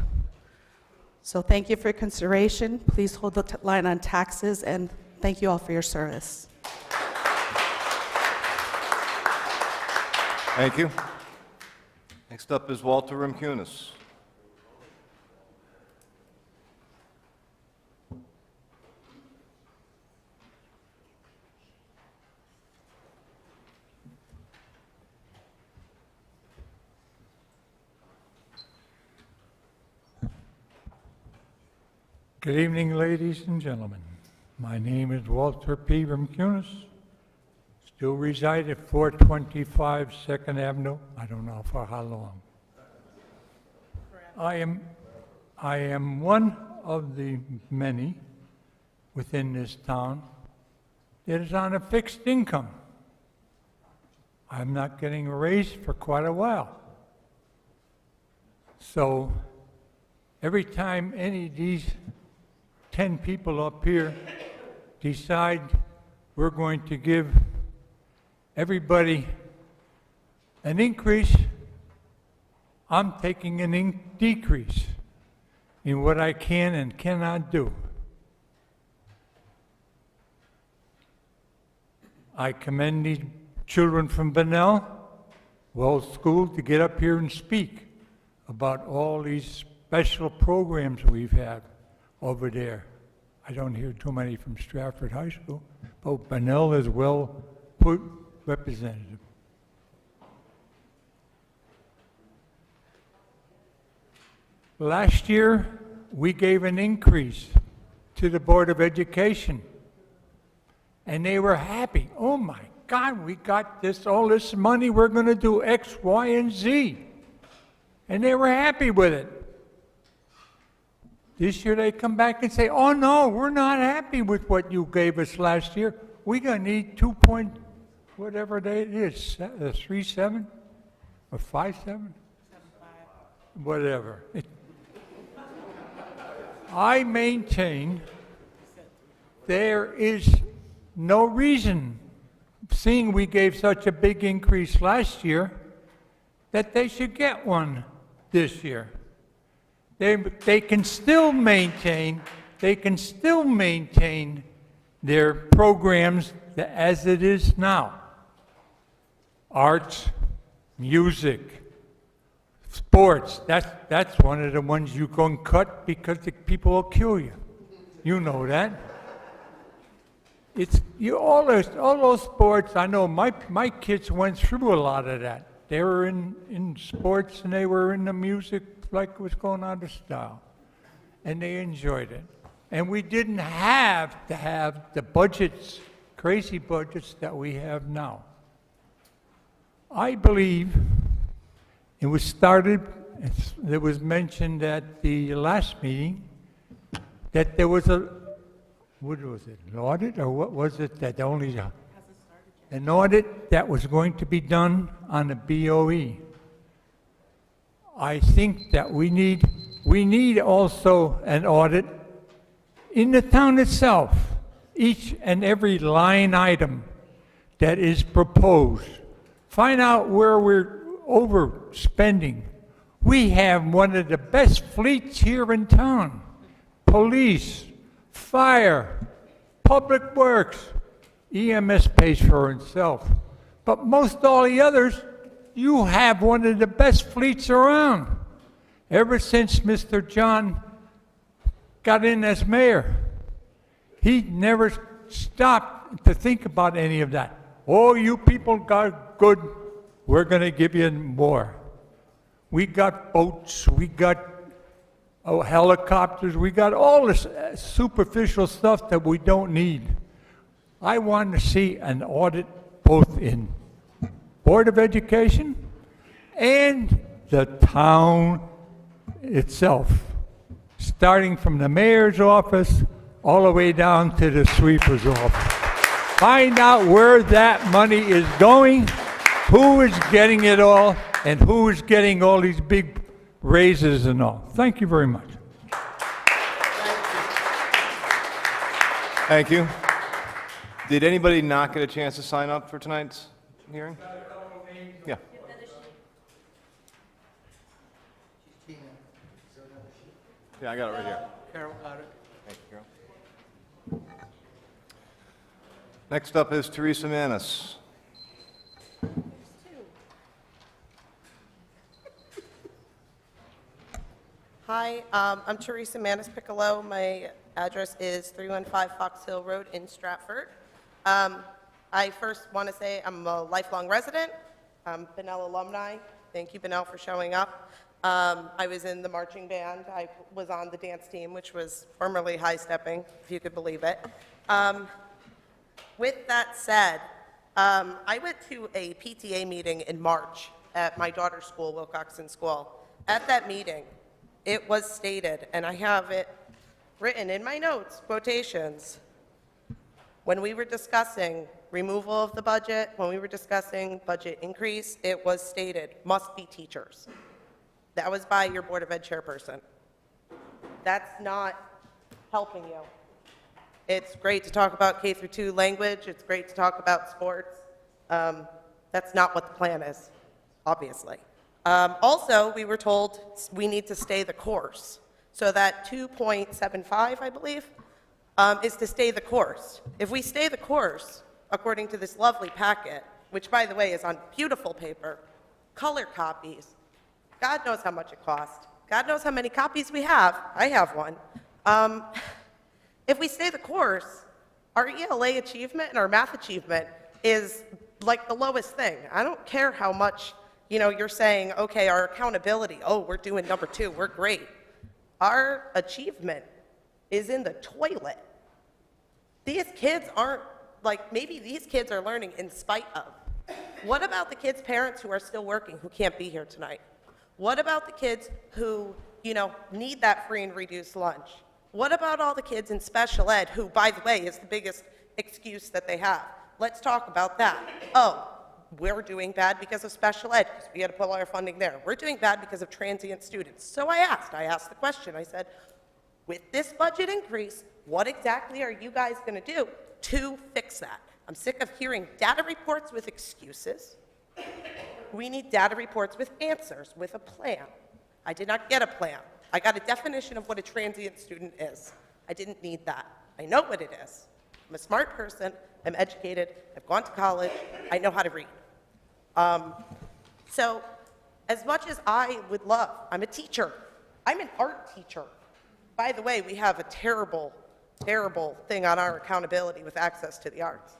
So thank you for your consideration. Please hold the line on taxes, and thank you all for your service. Thank you. Next up is Walter Rimkunis. Good evening, ladies and gentlemen. My name is Walter P. Rimkunis. Still reside at 425 2nd Avenue. I don't know for how long. I am one of the many within this town that is on a fixed income. I'm not getting a raise for quite a while. So every time any of these 10 people up here decide we're going to give everybody an increase, I'm taking a decrease in what I can and cannot do. I commend these children from Bunnell, well-schooled, to get up here and speak about all these special programs we've had over there. I don't hear too many from Stratford High School, but Bunnell is well represented. Last year, we gave an increase to the Board of Education, and they were happy. Oh my God, we got all this money, we're going to do X, Y, and Z. And they were happy with it. This year they come back and say, oh no, we're not happy with what you gave us last year. We're going to need 2 point, whatever it is, 3.7 or 5.7? Whatever. I maintain there is no reason, seeing we gave such a big increase last year, that they should get one this year. They can still maintain their programs as it is now. Arts, music, sports, that's one of the ones you can cut because the people will kill you. You know that. All those sports, I know my kids went through a lot of that. They were in sports and they were in the music like what's going on the style. And they enjoyed it. And we didn't have to have the budgets, crazy budgets that we have now. I believe it was started, it was mentioned at the last meeting, that there was what was it, an audit, or what was it that only, an audit that was going to be done on the BOE. I think that we need also an audit in the town itself, each and every line item that is proposed. Find out where we're overspending. We have one of the best fleets here in town. Police, fire, public works, EMS pays for itself. But most all the others, you have one of the best fleets around. Ever since Mr. John got in as mayor, he never stopped to think about any of that. Oh, you people got good, we're going to give you more. We got boats, we got helicopters, we got all this superficial stuff that we don't need. I want to see an audit both in Board of Education and the town itself, starting from the mayor's office all the way down to the sweeper's office. Find out where that money is going, who is getting it all, and who is getting all these big raises and all. Thank you very much. Thank you. Did anybody not get a chance to sign up for tonight's hearing? Yeah. Yeah, I got it right here. Carol got it. Thank you, Carol. Next up is Teresa Manos. Hi, I'm Teresa Manos Piccolo. My address is 315 Fox Hill Road in Stratford. I first want to say I'm a lifelong resident. I'm Bunnell alumni. Thank you, Bunnell, for showing up. I was in the marching band. I was on the dance team, which was formerly high stepping, if you could believe it. With that said, I went to a PTA meeting in March at my daughter's school, Wilcoxon School. At that meeting, it was stated, and I have it written in my notes, quotations, when we were discussing removal of the budget, when we were discussing budget increase, it was stated, must be teachers. That was by your Board of Ed chairperson. That's not helping you. It's great to talk about K through 2 language. It's great to talk about sports. That's not what the plan is, obviously. Also, we were told we need to stay the course. So that 2.75, I believe, is to stay the course. If we stay the course, according to this lovely packet, which, by the way, is on beautiful paper, color copies, God knows how much it costs. God knows how many copies we have. I have one. If we stay the course, our ELA achievement and our math achievement is like the lowest thing. I don't care how much, you're saying, okay, our accountability, oh, we're doing number 2, we're great. Our achievement is in the toilet. These kids aren't, maybe these kids are learning in spite of. What about the kids' parents who are still working who can't be here tonight? What about the kids who, need that free and reduced lunch? What about all the kids in special ed who, by the way, is the biggest excuse that they have? Let's talk about that. Oh, we're doing bad because of special ed, because we had to put all our funding there. We're doing bad because of transient students. So I asked the question. I said, with this budget increase, what exactly are you guys going to do to fix that? I'm sick of hearing data reports with excuses. We need data reports with answers, with a plan. I did not get a plan. I got a definition of what a transient student is. I didn't need that. I know what it is. I'm a smart person. I'm educated. I've gone to college. I know how to read. So as much as I would love, I'm a teacher. I'm an art teacher. By the way, we have a terrible, terrible thing on our accountability with access to the arts.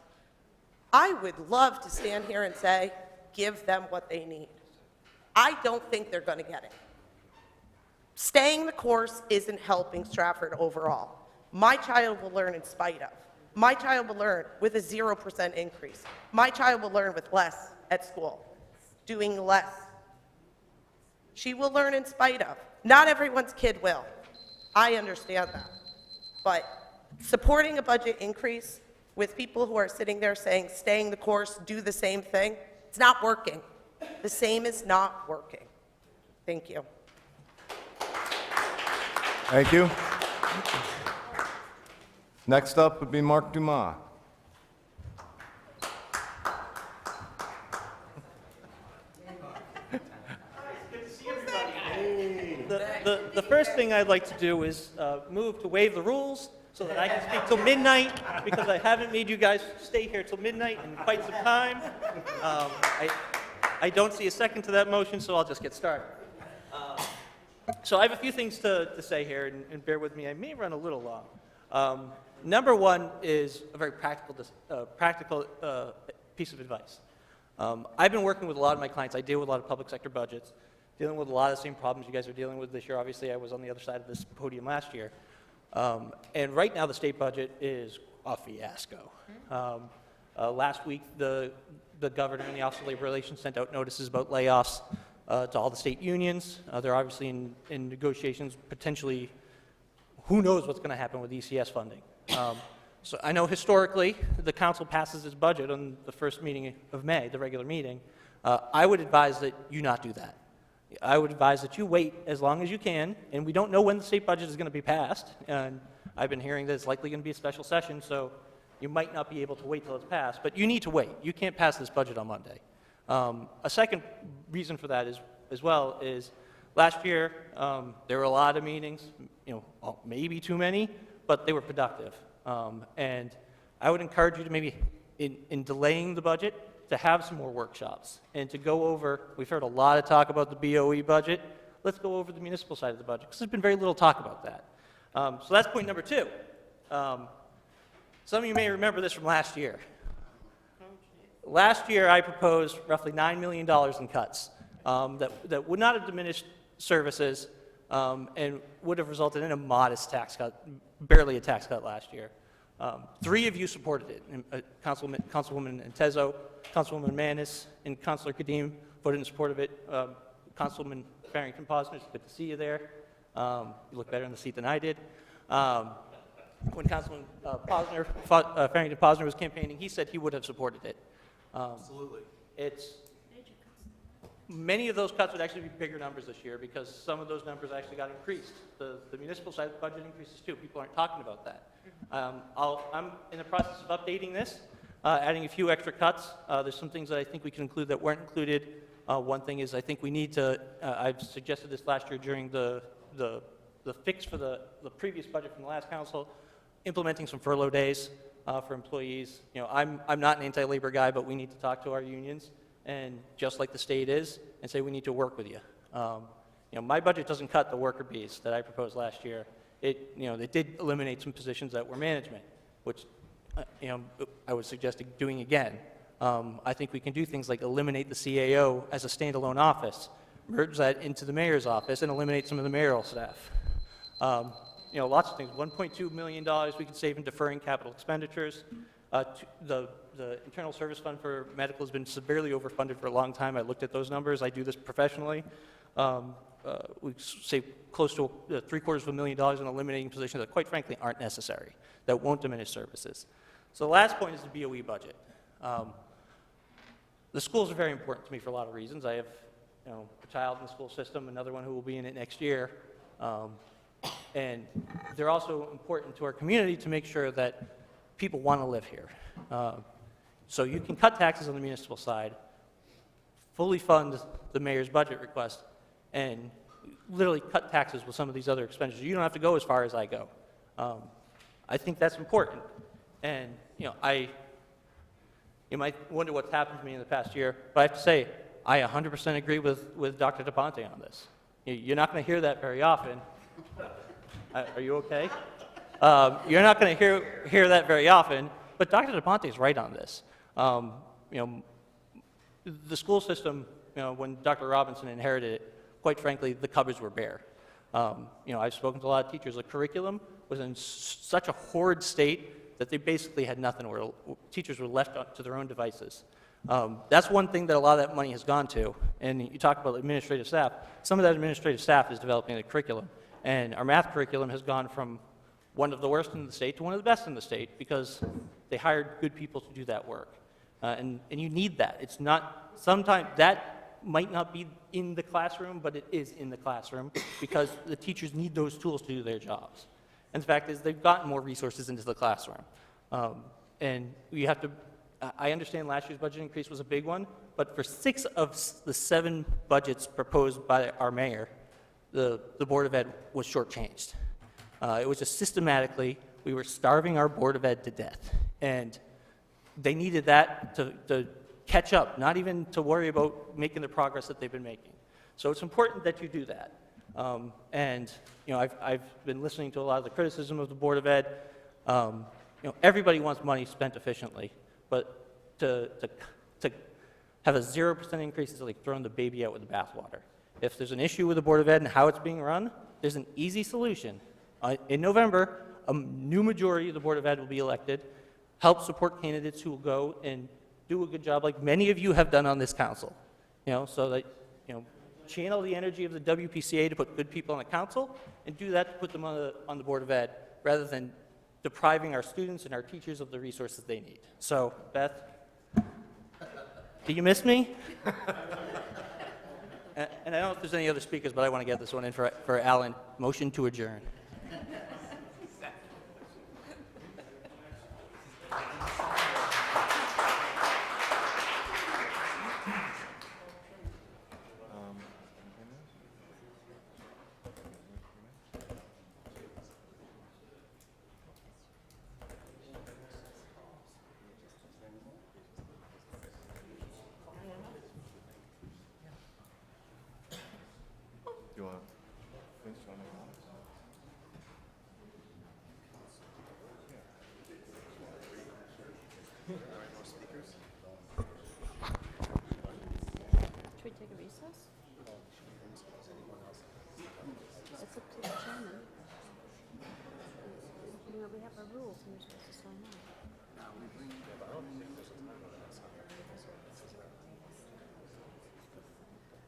I would love to stand here and say, give them what they need. I don't think they're going to get it. Staying the course isn't helping Stratford overall. My child will learn in spite of. My child will learn with a 0% increase. My child will learn with less at school, doing less. She will learn in spite of. Not everyone's kid will. I understand that. But supporting a budget increase with people who are sitting there saying, staying the course, do the same thing, it's not working. The same is not working. Thank you. Thank you. Next up would be Mark Dumas. The first thing I'd like to do is move to waive the rules so that I can speak till midnight, because I haven't made you guys stay here till midnight in quite some time. I don't see a second to that motion, so I'll just get started. So I have a few things to say here, and bear with me. I may run a little long. Number one is a very practical piece of advice. I've been working with a lot of my clients. I deal with a lot of public sector budgets, dealing with a lot of the same problems you guys are dealing with this year. Obviously, I was on the other side of this podium last year. And right now, the state budget is a fiasco. Last week, the governor and the Office of Labor Relations sent out notices about layoffs to all the state unions. They're obviously in negotiations, potentially, who knows what's going to happen with ECS funding. So I know historically, the council passes its budget on the first meeting of May, the regular meeting. I would advise that you not do that. I would advise that you wait as long as you can, and we don't know when the state budget is going to be passed, and I've been hearing that it's likely going to be a special session, so you might not be able to wait till it's passed, but you need to wait. You can't pass this budget on Monday. A second reason for that is, as well, is last year there were a lot of meetings, maybe too many, but they were productive. And I would encourage you to maybe, in delaying the budget, to have some more workshops and to go over, we've heard a lot of talk about the BOE budget. Let's go over the municipal side of the budget, because there's been very little talk about that. So that's point number two. Some of you may remember this from last year. Last year, I proposed roughly $9 million in cuts that would not have diminished services and would have resulted in a modest tax cut, barely a tax cut last year. 3 of you supported it, Councilwoman Intezo, Councilwoman Manis, and Councilor Kadim voted in support of it. Councilwoman Farrington-Posner, it's good to see you there. You look better in the seat than I did. When Councilman Farrington-Posner was campaigning, he said he would have supported it. Absolutely. Many of those cuts would actually be bigger numbers this year, because some of those numbers actually got increased. The municipal side of the budget increases too. People aren't talking about that. I'm in the process of updating this, adding a few extra cuts. There's some things that I think we can include that weren't included. One thing is I think we need to, I've suggested this last year during the fix for the previous budget from the last council, implementing some furlough days for employees. I'm not an anti-labor guy, but we need to talk to our unions, and just like the state is, and say we need to work with you. My budget doesn't cut the worker bees that I proposed last year, They did eliminate some positions that were management, which, I would suggest doing again. I think we can do things like eliminate the CAO as a standalone office, merge that into the mayor's office, and eliminate some of the mayoral staff. Lots of things. $1.2 million we can save in deferring capital expenditures. The internal service fund for medical has been severely overfunded for a long time. I looked at those numbers. I do this professionally. We save close to $750,000 in eliminating positions that, quite frankly, aren't necessary, that won't diminish services. So the last point is the BOE budget. The schools are very important to me for a lot of reasons. I have a child in the school system, another one who will be in it next year. And they're also important to our community to make sure that people want to live here. So you can cut taxes on the municipal side, fully fund the mayor's budget request, and literally cut taxes with some of these other expenditures. You don't have to go as far as I go. I think that's important. And, you might wonder what's happened to me in the past year, but I have to say, I 100% agree with Dr. DePonte on this. You're not going to hear that very often. Are you okay? You're not going to hear that very often, but Dr. DePonte is right on this. The school system, when Dr. Robinson inherited it, quite frankly, the cupboards were bare. I've spoken to a lot of teachers. The curriculum was in such a horrid state that they basically had nothing, where teachers were left to their own devices. That's one thing that a lot of that money has gone to. And you talk about administrative staff. Some of that administrative staff is developing the curriculum. And our math curriculum has gone from one of the worst in the state to one of the best in the state because they hired good people to do that work. And you need that. It's not, sometimes that might not be in the classroom, but it is in the classroom because the teachers need those tools to do their jobs. And the fact is they've gotten more resources into the classroom. And you have to, I understand last year's budget increase was a big one, but for 6 of the 7 budgets proposed by our mayor, the Board of Ed was shortchanged. It was just systematically, we were starving our Board of Ed to death. And they needed that to catch up, not even to worry about making the progress that they've been making. So it's important that you do that. I've been listening to a lot of the criticism of the Board of Ed. Everybody wants money spent efficiently, but to have a 0% increase is like throwing the baby out with the bathwater. If there's an issue with the Board of Ed and how it's being run, there's an easy solution. In November, a new majority of the Board of Ed will be elected, help support candidates who will go and do a good job like many of you have done on this council. So that, channel the energy of the WPCA to put good people on the council and do that to put them on the Board of Ed rather than depriving our students and our teachers of the resources they need. So, Beth, do you miss me? And I don't know if there's any other speakers, but I want to get this one in for Alan. Motion to adjourn. You want to finish on that? Should we take a recess? It's up to the chairman. We have our rules and you're supposed to sign on.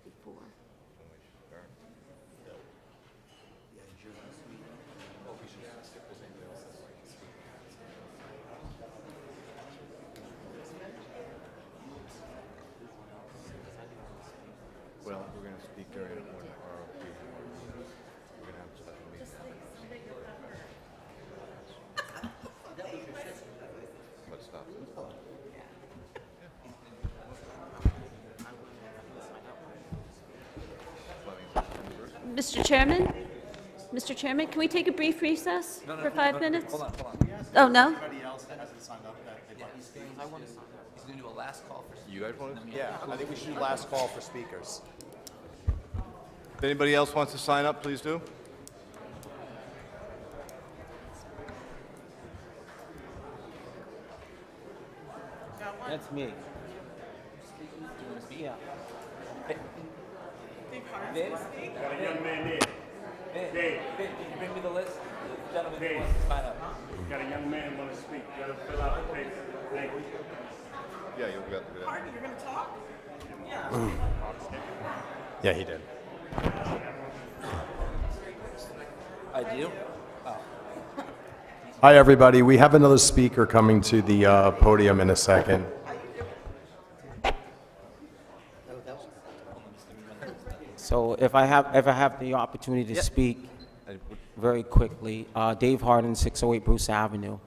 Before. Well, we're going to speak during our RFP. We're going to have a special meeting. Let's stop. Mr. Chairman? Mr. Chairman, can we take a brief recess for 5 minutes? Hold on. Oh, no? Anybody else that hasn't signed up? He's going to do a last call for. You guys want to? Yeah, I think we should do last call for speakers. If anybody else wants to sign up, please do. That's me. Yeah. Vince? Got a young man there. Dave. Can you bring me the list? The gentleman who wants to sign up. Got a young man want to speak. You got to fill out the paper. Thank you. Yeah, you'll get it. Pardon, you're going to talk? Yeah, he did. I do? Oh. Hi, everybody. We have another speaker coming to the podium in a second. So if I have the opportunity to speak very quickly, Dave Harden, 608 Bruce Avenue.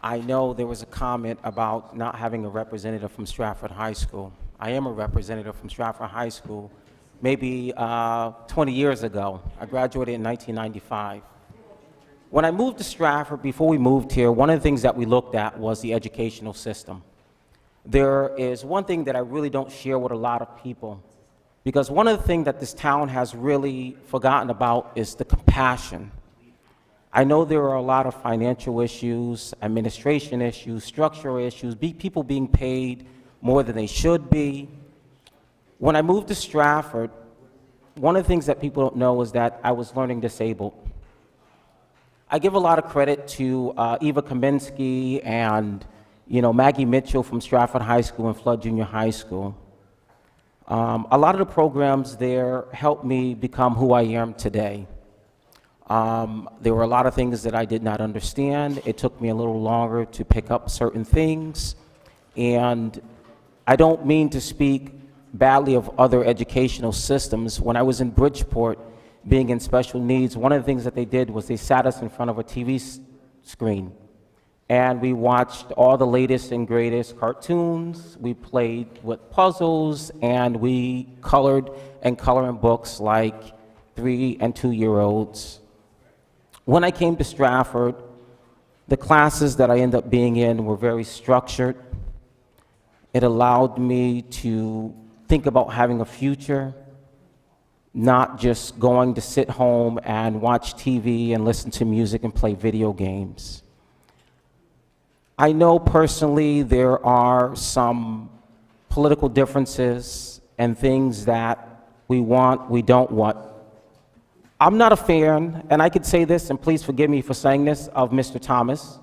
I know there was a comment about not having a representative from Stratford High School. I am a representative from Stratford High School, maybe 20 years ago. I graduated in 1995. When I moved to Stratford, before we moved here, one of the things that we looked at was the educational system. There is one thing that I really don't share with a lot of people, because one of the things that this town has really forgotten about is the compassion. I know there are a lot of financial issues, administration issues, structural issues, people being paid more than they should be. When I moved to Stratford, one of the things that people don't know is that I was learning disabled. I give a lot of credit to Eva Kaczynski and Maggie Mitchell from Stratford High School and Flood Junior High School. A lot of the programs there helped me become who I am today. There were a lot of things that I did not understand. It took me a little longer to pick up certain things. And I don't mean to speak badly of other educational systems. When I was in Bridgeport, being in special needs, one of the things that they did was they sat us in front of a TV screen. And we watched all the latest and greatest cartoons. We played with puzzles, and we colored and coloring books like 3- and 2-year-olds. When I came to Stratford, the classes that I ended up being in were very structured. It allowed me to think about having a future, not just going to sit home and watch TV and listen to music and play video games. I know personally there are some political differences and things that we want, we don't want. I'm not a fan, and I could say this, and please forgive me for saying this, of Mr. Thomas.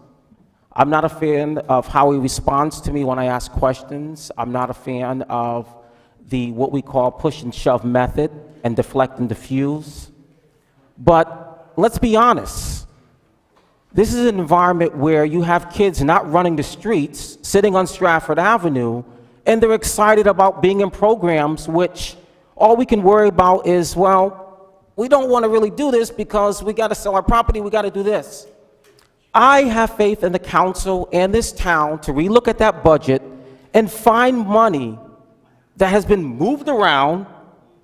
I'm not a fan of how he responds to me when I ask questions. I'm not a fan of what we call push and shove method and deflect and diffuse. But let's be honest. This is an environment where you have kids not running the streets, sitting on Stratford Avenue, and they're excited about being in programs which all we can worry about is, well, we don't want to really do this because we got to sell our property, we got to do this. I have faith in the council and this town to relook at that budget and find money that has been moved around,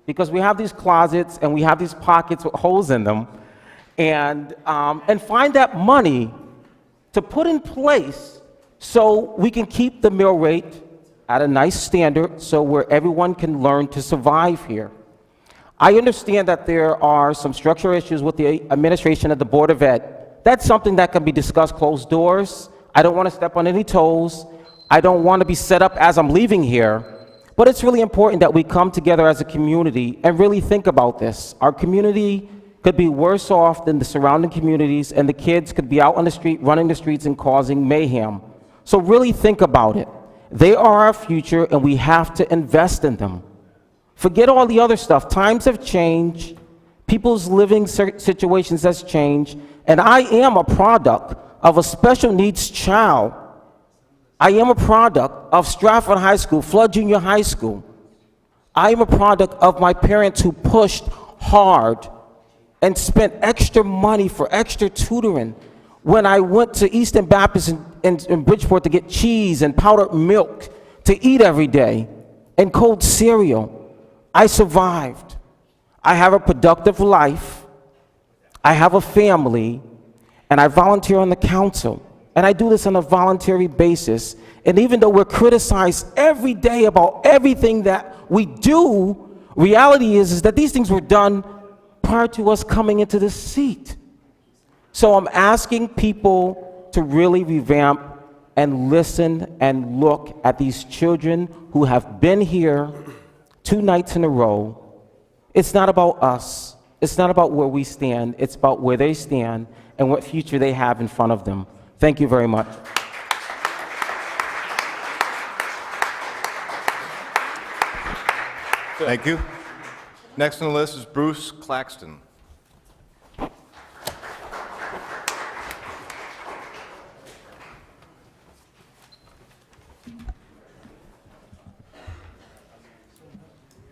because we have these closets and we have these pockets with holes in them, and find that money to put in place so we can keep the mill rate at a nice standard so where everyone can learn to survive here. I understand that there are some structural issues with the administration of the Board of Ed. That's something that can be discussed closed doors. I don't want to step on any toes. I don't want to be set up as I'm leaving here. But it's really important that we come together as a community and really think about this. Our community could be worse off than the surrounding communities, and the kids could be out on the street, running the streets and causing mayhem. So really think about it. They are our future, and we have to invest in them. Forget all the other stuff. Times have changed. People's living situations has changed. And I am a product of a special needs child. I am a product of Stratford High School, Flood Junior High School. I am a product of my parents who pushed hard and spent extra money for extra tutoring. When I went to Eastern Baptist in Bridgeport to get cheese and powdered milk to eat every day and cold cereal, I survived. I have a productive life. I have a family, and I volunteer on the council. And I do this on a voluntary basis. And even though we're criticized every day about everything that we do, reality is that these things were done prior to us coming into this seat. So I'm asking people to really revamp and listen and look at these children who have been here 2 nights in a row. It's not about us. It's not about where we stand. It's about where they stand and what future they have in front of them. Thank you very much. Thank you. Next on the list is Bruce Claxton.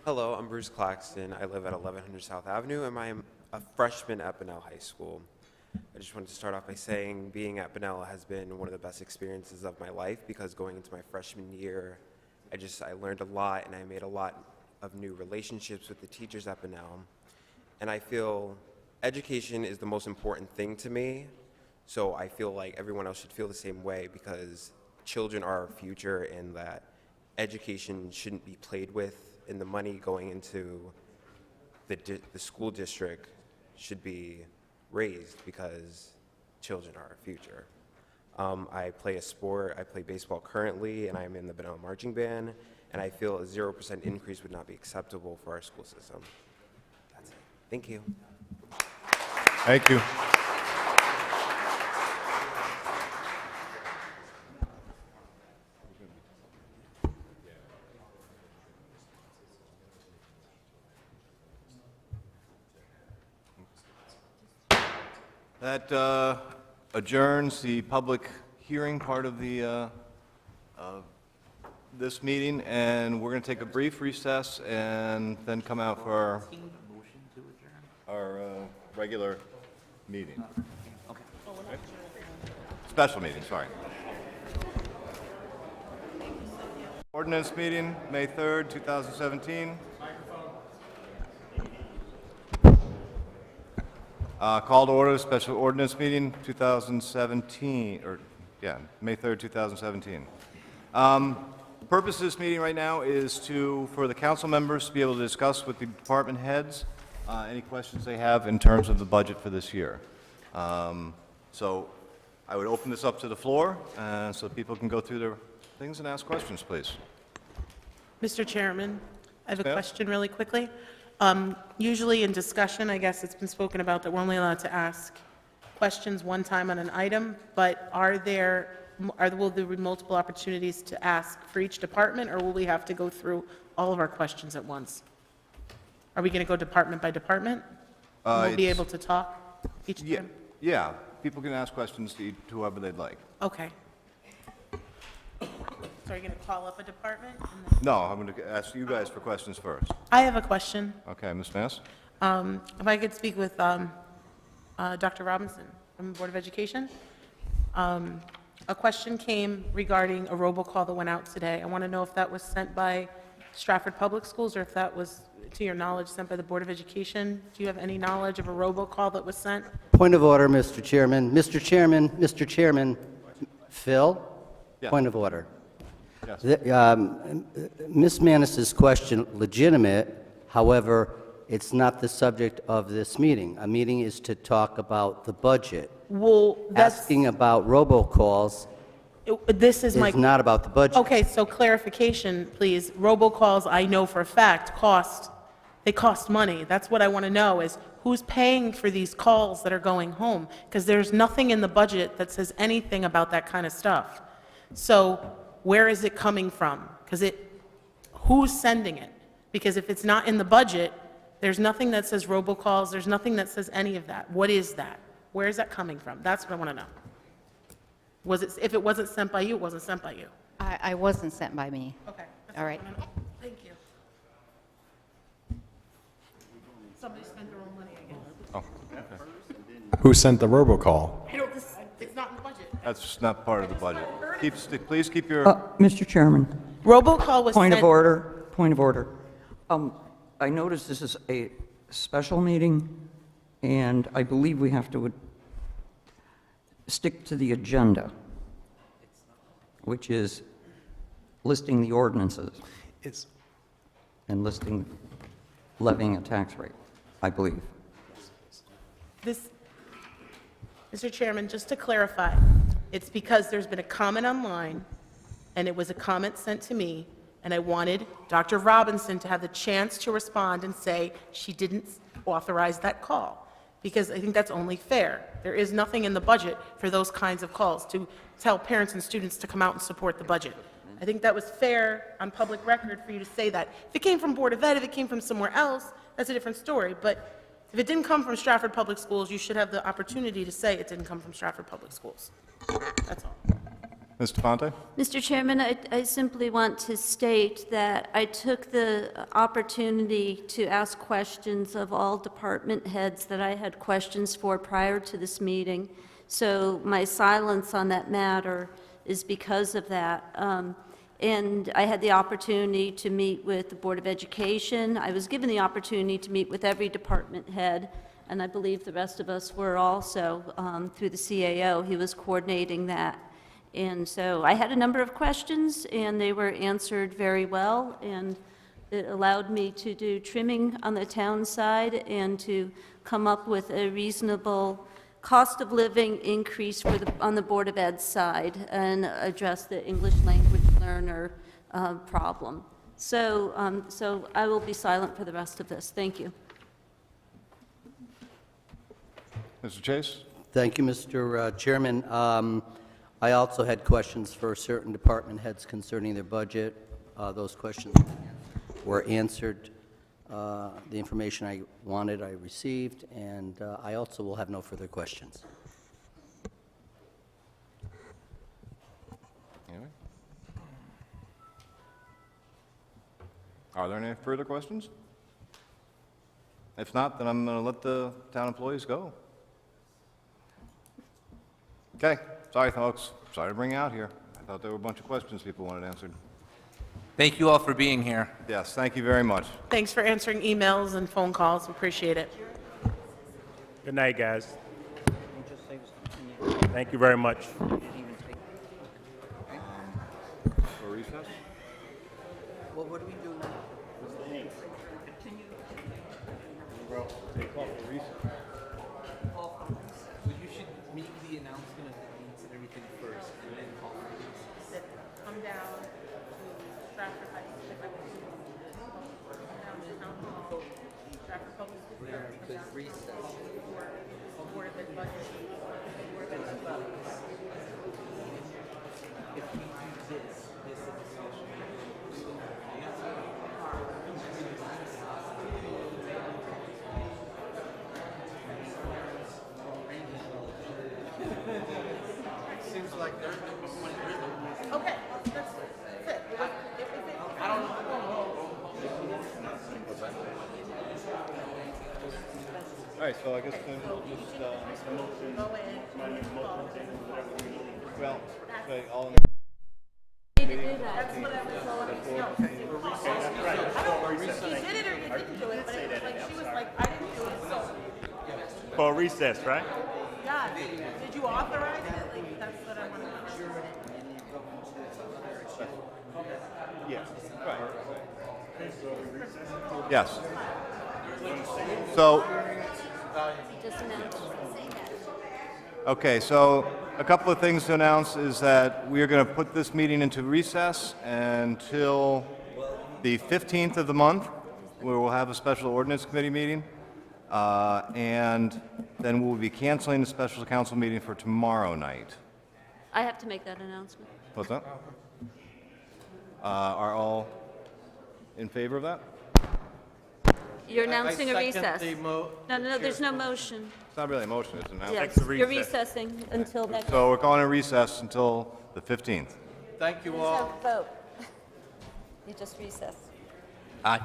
Hello, I'm Bruce Claxton. I live at 1100 South Avenue, and I am a freshman at Bunnell High School. I just wanted to start off by saying being at Bunnell has been one of the best experiences of my life, because going into my freshman year, I learned a lot, and I made a lot of new relationships with the teachers at Bunnell. And I feel education is the most important thing to me, so I feel like everyone else should feel the same way, because children are our future, and that education shouldn't be played with, and the money going into the school district should be raised, because children are our future. I play a sport. I play baseball currently, and I'm in the Bunnell Marching Band, and I feel a 0% increase would not be acceptable for our school system. That's it. Thank you. Thank you. That adjourns the public hearing part of the this meeting, and we're going to take a brief recess and then come out for our regular meeting. Okay. Special meeting, sorry. Ordinance meeting, May 3rd, 2017. Call to order, special ordinance meeting, 2017, May 3rd, 2017. Purpose of this meeting right now is for the council members to be able to discuss with the department heads any questions they have in terms of the budget for this year. So I would open this up to the floor, so people can go through their things and ask questions, please. Mr. Chairman, I have a Ma'am? question really quickly. Usually in discussion, I guess it's been spoken about that we're only allowed to ask questions one time on an item, but will there be multiple opportunities to ask for each department, or will we have to go through all of our questions at once? Are we going to go department by department? We'll be able to talk each time? Yeah, people can ask questions to whoever they'd like. Okay. So are you going to call up a department? No, I'm going to ask you guys for questions first. I have a question. Okay, Ms. Mass? If I could speak with Dr. Robinson from the Board of Education. A question came regarding a robocall that went out today. I want to know if that was sent by Stratford Public Schools, or if that was, to your knowledge, sent by the Board of Education. Do you have any knowledge of a robocall that was sent? Point of order, Mr. Chairman. Mr. Chairman, Phil? Yeah. Point of order. Yes. Ms. Manis's question legitimate, however, it's not the subject of this meeting. A meeting is to talk about the budget. Well, that's... Asking about robocalls This is my... is not about the budget. Okay, so clarification, please. Robocalls, I know for a fact, they cost money. That's what I want to know, is who's paying for these calls that are going home? Because there's nothing in the budget that says anything about that kind of stuff. So where is it coming from? Who's sending it? Because if it's not in the budget, there's nothing that says robocalls, there's nothing that says any of that. What is that? Where is that coming from? That's what I want to know. If it wasn't sent by you, it wasn't sent by you. I wasn't sent by me. Okay. All right. Thank you. Somebody spent their own money, I guess. Oh, okay. Who sent the robocall? It's not in the budget. That's not part of the budget. Please keep your... Mr. Chairman. Robocall was Point sent... of order, point of order. I notice this is a special meeting, and I believe we have to stick to the agenda, which is listing the ordinances and levying a tax rate, I believe. Mr. Chairman, just to clarify, It's because there's been a comment online, and it was a comment sent to me, and I wanted Dr. Robinson to have the chance to respond and say she didn't authorize that call, because I think that's only fair. There is nothing in the budget for those kinds of calls to tell parents and students to come out and support the budget. I think that was fair on public record for you to say that. If it came from Board of Ed, if it came from somewhere else, that's a different story. But if it didn't come from Stratford Public Schools, you should have the opportunity to say it didn't come from Stratford Public Schools. That's all. Ms. Fonte? Mr. Chairman, I simply want to state that I took the opportunity to ask questions of all department heads that I had questions for prior to this meeting. So my silence on that matter is because of that. And I had the opportunity to meet with the Board of Education. I was given the opportunity to meet with every department head, and I believe the rest of us were also through the CAO. He was coordinating that. And so I had a number of questions, and they were answered very well, and it allowed me to do trimming on the town side and to come up with a reasonable cost of living increase for on the Board of Ed side and address the English language learner problem. So, so I will be silent for the rest of this. Thank you. Mr. Chase? Thank you, Mr. Chairman. I also had questions for certain department heads concerning their budget. Those questions were answered. The information I wanted, I received, and I also will have no further questions. Anyway. Are there any further questions? If not, then I'm going to let the town employees go. Okay, sorry, folks. Sorry to bring you out here. I thought there were a bunch of questions people wanted answered. Thank you all for being here. Yes, thank you very much. Thanks for answering emails and phone calls. Appreciate it. Good night, guys. Thank you very much. For recess? Well, what do we do now? Take off for recess. Well, you should make the announcement of the dates and everything first, and then call for recess. Come down to Stratford High School. Down to Town Hall, Stratford Public School. Because recess. Board of Ed budget. If we do this is a discussion. Seems like they're Okay, that's it. I don't know. All right, so I guess then we'll just, well, say all in Need to do that. That's what I was going to know. You did it or you didn't do it, but it was like, she was like, I didn't do it, so. For recess, right? Yeah, did you authorize it? Like, that's what I want to know. Yes, right. Yes. So, Just announced. okay, so a couple of things to announce is that we are going to put this meeting into recess until the 15th of the month, where we'll have a special ordinance committee meeting. And then we'll be canceling the special council meeting for tomorrow night. I have to make that announcement. What's that? Are all in favor of that? You're announcing a recess. the No, there's no motion. It's not really a motion, it's an Yes, announcement. you're recessing until next. So we're calling a recess until the 15th. Thank you Vote. You just recess. Aye.